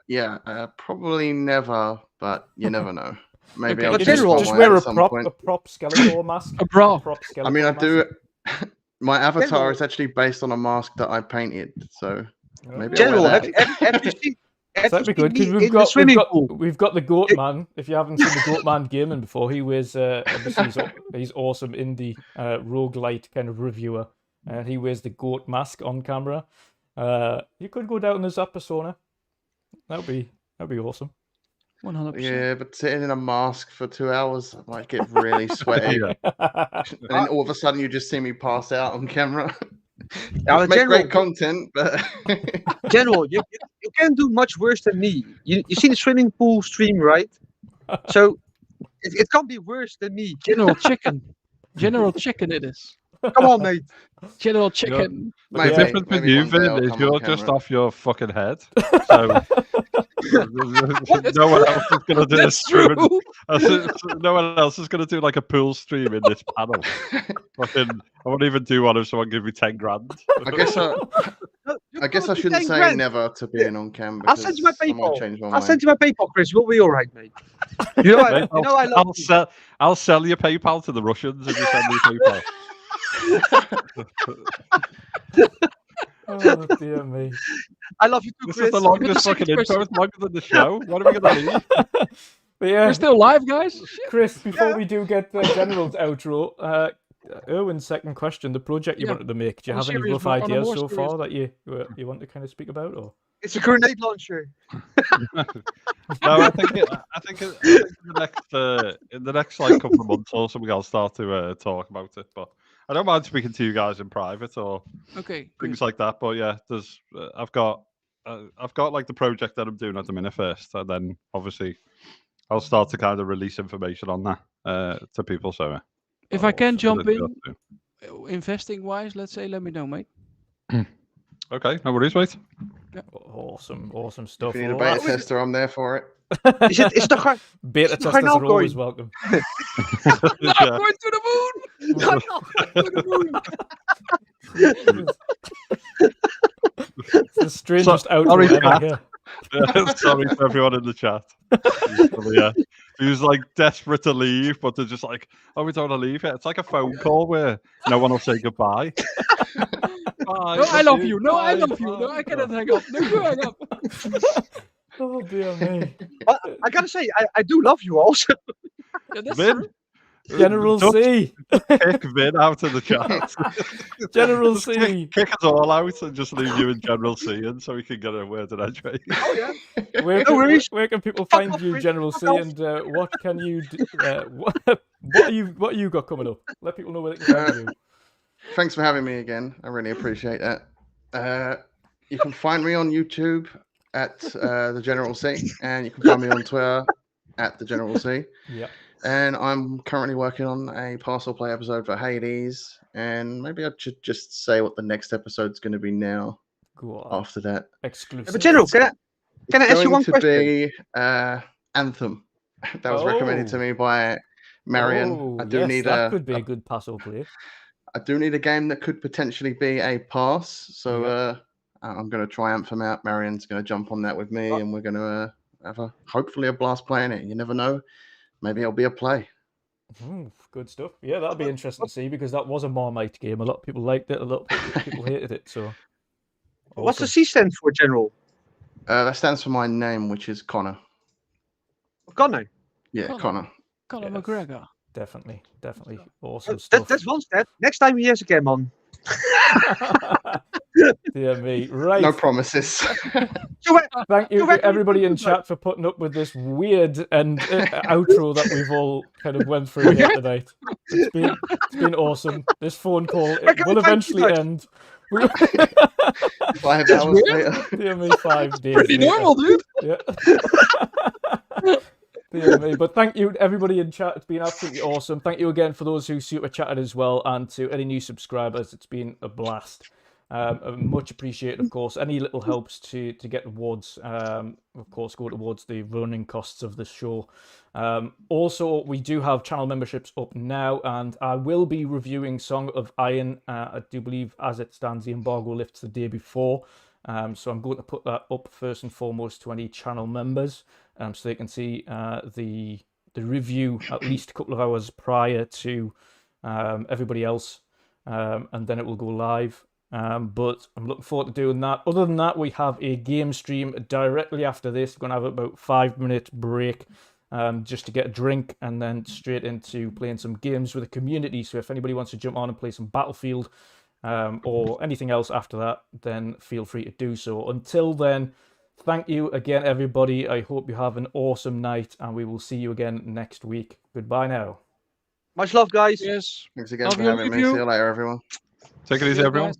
S1: Yeah.
S3: Probably never, but you never know. Maybe
S6: Okay.
S3: I'll
S4: But
S3: just
S4: General,
S1: just
S3: follow
S1: wear
S3: it
S1: a
S3: at some
S1: prop,
S3: point.
S1: a prop Skeletor mask.
S6: A bra.
S1: Prop
S3: I mean, I
S1: Skeletor
S3: do.
S1: mask.
S3: My avatar
S4: General.
S3: is actually based on a mask that I painted, so maybe
S4: General,
S3: I'll wear that.
S4: have you seen? Have
S1: That'd
S4: you
S1: be good
S4: seen
S1: because
S4: me in the swimming pool?
S1: we've got the Goat Man. If you haven't seen the Goat Man gaming before, he wears obviously he's awesome indie roguelite kind of reviewer, and he wears the goat mask on camera. You could go down as that persona. That'd be awesome.
S6: 100%.
S3: Yeah, but sitting in a mask for 2 hours, I might get really sweaty.
S5: Yeah.
S3: And then all of a sudden, you just see me pass out on camera.
S4: Now,
S3: Make
S4: General,
S3: great content, but
S4: General, you can't do much worse than me. You see the swimming pool stream, right? So it can't be worse than me.
S6: General Chicken. General Chicken it is.
S4: Come on, mate.
S6: General Chicken.
S5: The
S3: Maybe-
S5: difference with
S3: maybe
S5: you,
S3: one day I'll
S5: Vin, is
S3: come
S5: you're
S3: on
S5: just
S3: camera.
S5: off your fucking head. So no one else is going to do a
S6: That's
S5: stream.
S6: true.
S5: No one else is going to do like a pool stream in this panel. Fucking, I won't even do one if someone give me 10 grand.
S3: I guess I shouldn't say
S4: grand.
S3: never to being on cam.
S4: I'll send you my
S3: because I might
S4: PayPal.
S3: change my
S4: I'll
S3: mind.
S4: send you my PayPal, Chris. We'll be all right, mate. You know I love you.
S5: I'll sell your PayPal to the Russians if you send me PayPal.
S1: Oh dear me.
S4: I love you too,
S5: This
S4: Chris.
S5: is the
S6: With the
S5: longest
S6: second
S5: fucking intro.
S6: question.
S5: It's longer than the show. What are we going to leave?
S1: But yeah,
S6: We're still live, guys.
S1: Chris, before we do get the General's outro, Erwin's second question: the project you
S6: Yeah.
S1: wanted to make. Do you
S6: On a
S1: have any
S6: serious
S1: rough
S6: note, on a
S1: ideas
S6: more
S1: so
S6: serious
S1: far that you want to kind of speak about? Or
S4: It's a grenade launcher.
S5: No, I think in the next like couple of months or something, I'll start to talk about it. But I don't mind speaking to you guys in private or
S6: Okay.
S5: things like that. But yeah, there's I've got like the project that I'm doing at the minute first, and then obviously I'll start to kind of release information on that to people. So
S6: If I can
S5: awesome.
S6: jump in, investing wise, let's say, let me know, mate.
S5: Okay, no worries, mate.
S1: awesome
S3: If
S1: stuff.
S3: you need a
S1: All
S3: beta
S1: that.
S3: tester, I'm there for it.
S4: It's the hard.
S1: Beta
S4: it's
S1: testers
S4: Grannell
S1: are always
S4: going.
S1: welcome.
S6: I'm going to the moon.
S1: It's the strangest outro
S5: sorry,
S1: ever.
S5: Matt.
S1: Yeah.
S5: Sorry for everyone in the chat. Yeah, he was like desperate to leave, but they're just like, "Oh, we don't want to leave yet." It's like a phone call where no one will say goodbye. Bye,
S6: No, I love you. No, I
S5: bye,
S6: love you. No,
S5: bye.
S6: I cannot hang up. No, you hang up.
S1: Oh dear me.
S4: I gotta say, I do love you also.
S6: Yeah, that's
S5: Vin,
S6: true.
S1: General
S5: Dutch,
S1: C.
S5: kick Vin out of the chat.
S1: General
S5: Just
S1: C.
S5: kick us all out and just leave you and General C in so we can get a word in edgeway.
S4: Oh yeah.
S1: Where
S4: No
S1: can,
S4: worries.
S1: where can people
S4: Fuck
S1: find
S4: off,
S1: you,
S4: Chris.
S1: General C,
S4: Fuck
S1: and what can you what you got coming up? Let people know where they can find you.
S3: Thanks for having me again. I really appreciate that. You can find me on YouTube at the General C, and you can find me on Twitter at the General C.
S1: Yeah.
S3: And I'm currently working on a parcel play episode for Hades, and maybe I should just say what the next episode's going to be now.
S1: Go on.
S3: After that,
S1: Exclusive.
S4: But General, can I ask you
S3: going
S4: one
S3: to
S4: question?
S3: be Anthem. That was recommended to me by Marion.
S1: Oh,
S3: I do
S1: yes,
S3: need
S1: that
S3: a
S1: could be a good passo play.
S3: I do need a game that could potentially be a pass. So I'm going to try Anthem out. Marion's going to jump on that with me, and we're going to have hopefully a blast playing it. You never know. Maybe it'll be a play.
S1: Good stuff. Yeah, that'll be interesting to see because that was a Marmite game. A lot of people liked it. A lot of people hated it. So,
S4: What's the
S1: awesome.
S4: C stand for, General?
S3: That stands for my name, which is Connor.
S4: Connor.
S3: Yeah,
S6: Connor.
S3: Connor.
S6: Conor
S1: Yes.
S6: McGregor.
S1: Definitely awesome stuff.
S4: That's one stat. Next time he has a game on.
S1: Dear me. Right.
S3: No promises.
S4: So,
S1: Thank you
S4: You
S1: to
S4: reckon
S1: everybody
S4: we
S1: in
S4: could do
S1: chat for putting up with this weird and outro that we've all kind of went through here tonight. It's been awesome. This phone call
S4: Reckon
S1: will
S4: we thank you,
S1: eventually
S4: Dutch.
S1: end.
S3: 5 hours later.
S1: Dear me, 5 days.
S6: Pretty
S1: later.
S6: normal, dude.
S1: Yeah. Dear me. But thank you, everybody in chat. It's been absolutely awesome. Thank you again for those who super chatted as well, and to any new subscribers. It's been a blast. Much appreciated, of course. Any little helps to get towards, of course, go towards the running costs of the show. Also, we do have channel memberships up now, and I will be reviewing Song of Iron. I do believe, as it stands, the embargo lifts the day before. So I'm going to put that up first and foremost to any channel members, so they can see the review at least a couple of hours prior to everybody else, and then it will go live. But I'm looking forward to doing that. Other than that, we have a game stream directly after this. We're going to have about a 5-minute break just to get a drink, and then straight into playing some games with the community. So if anybody wants to jump on and play some Battlefield or anything else after that, then feel free to do so. Until then, thank you again, everybody. I hope you have an awesome night, and we will see you again next week. Goodbye now.
S4: Much love, guys.
S6: Yes.
S3: Thanks again
S6: Love
S3: for
S6: you,
S3: having me.
S6: review.
S3: See you later, everyone.
S5: Take it easy,
S6: Yeah,
S5: everyone.
S6: guys.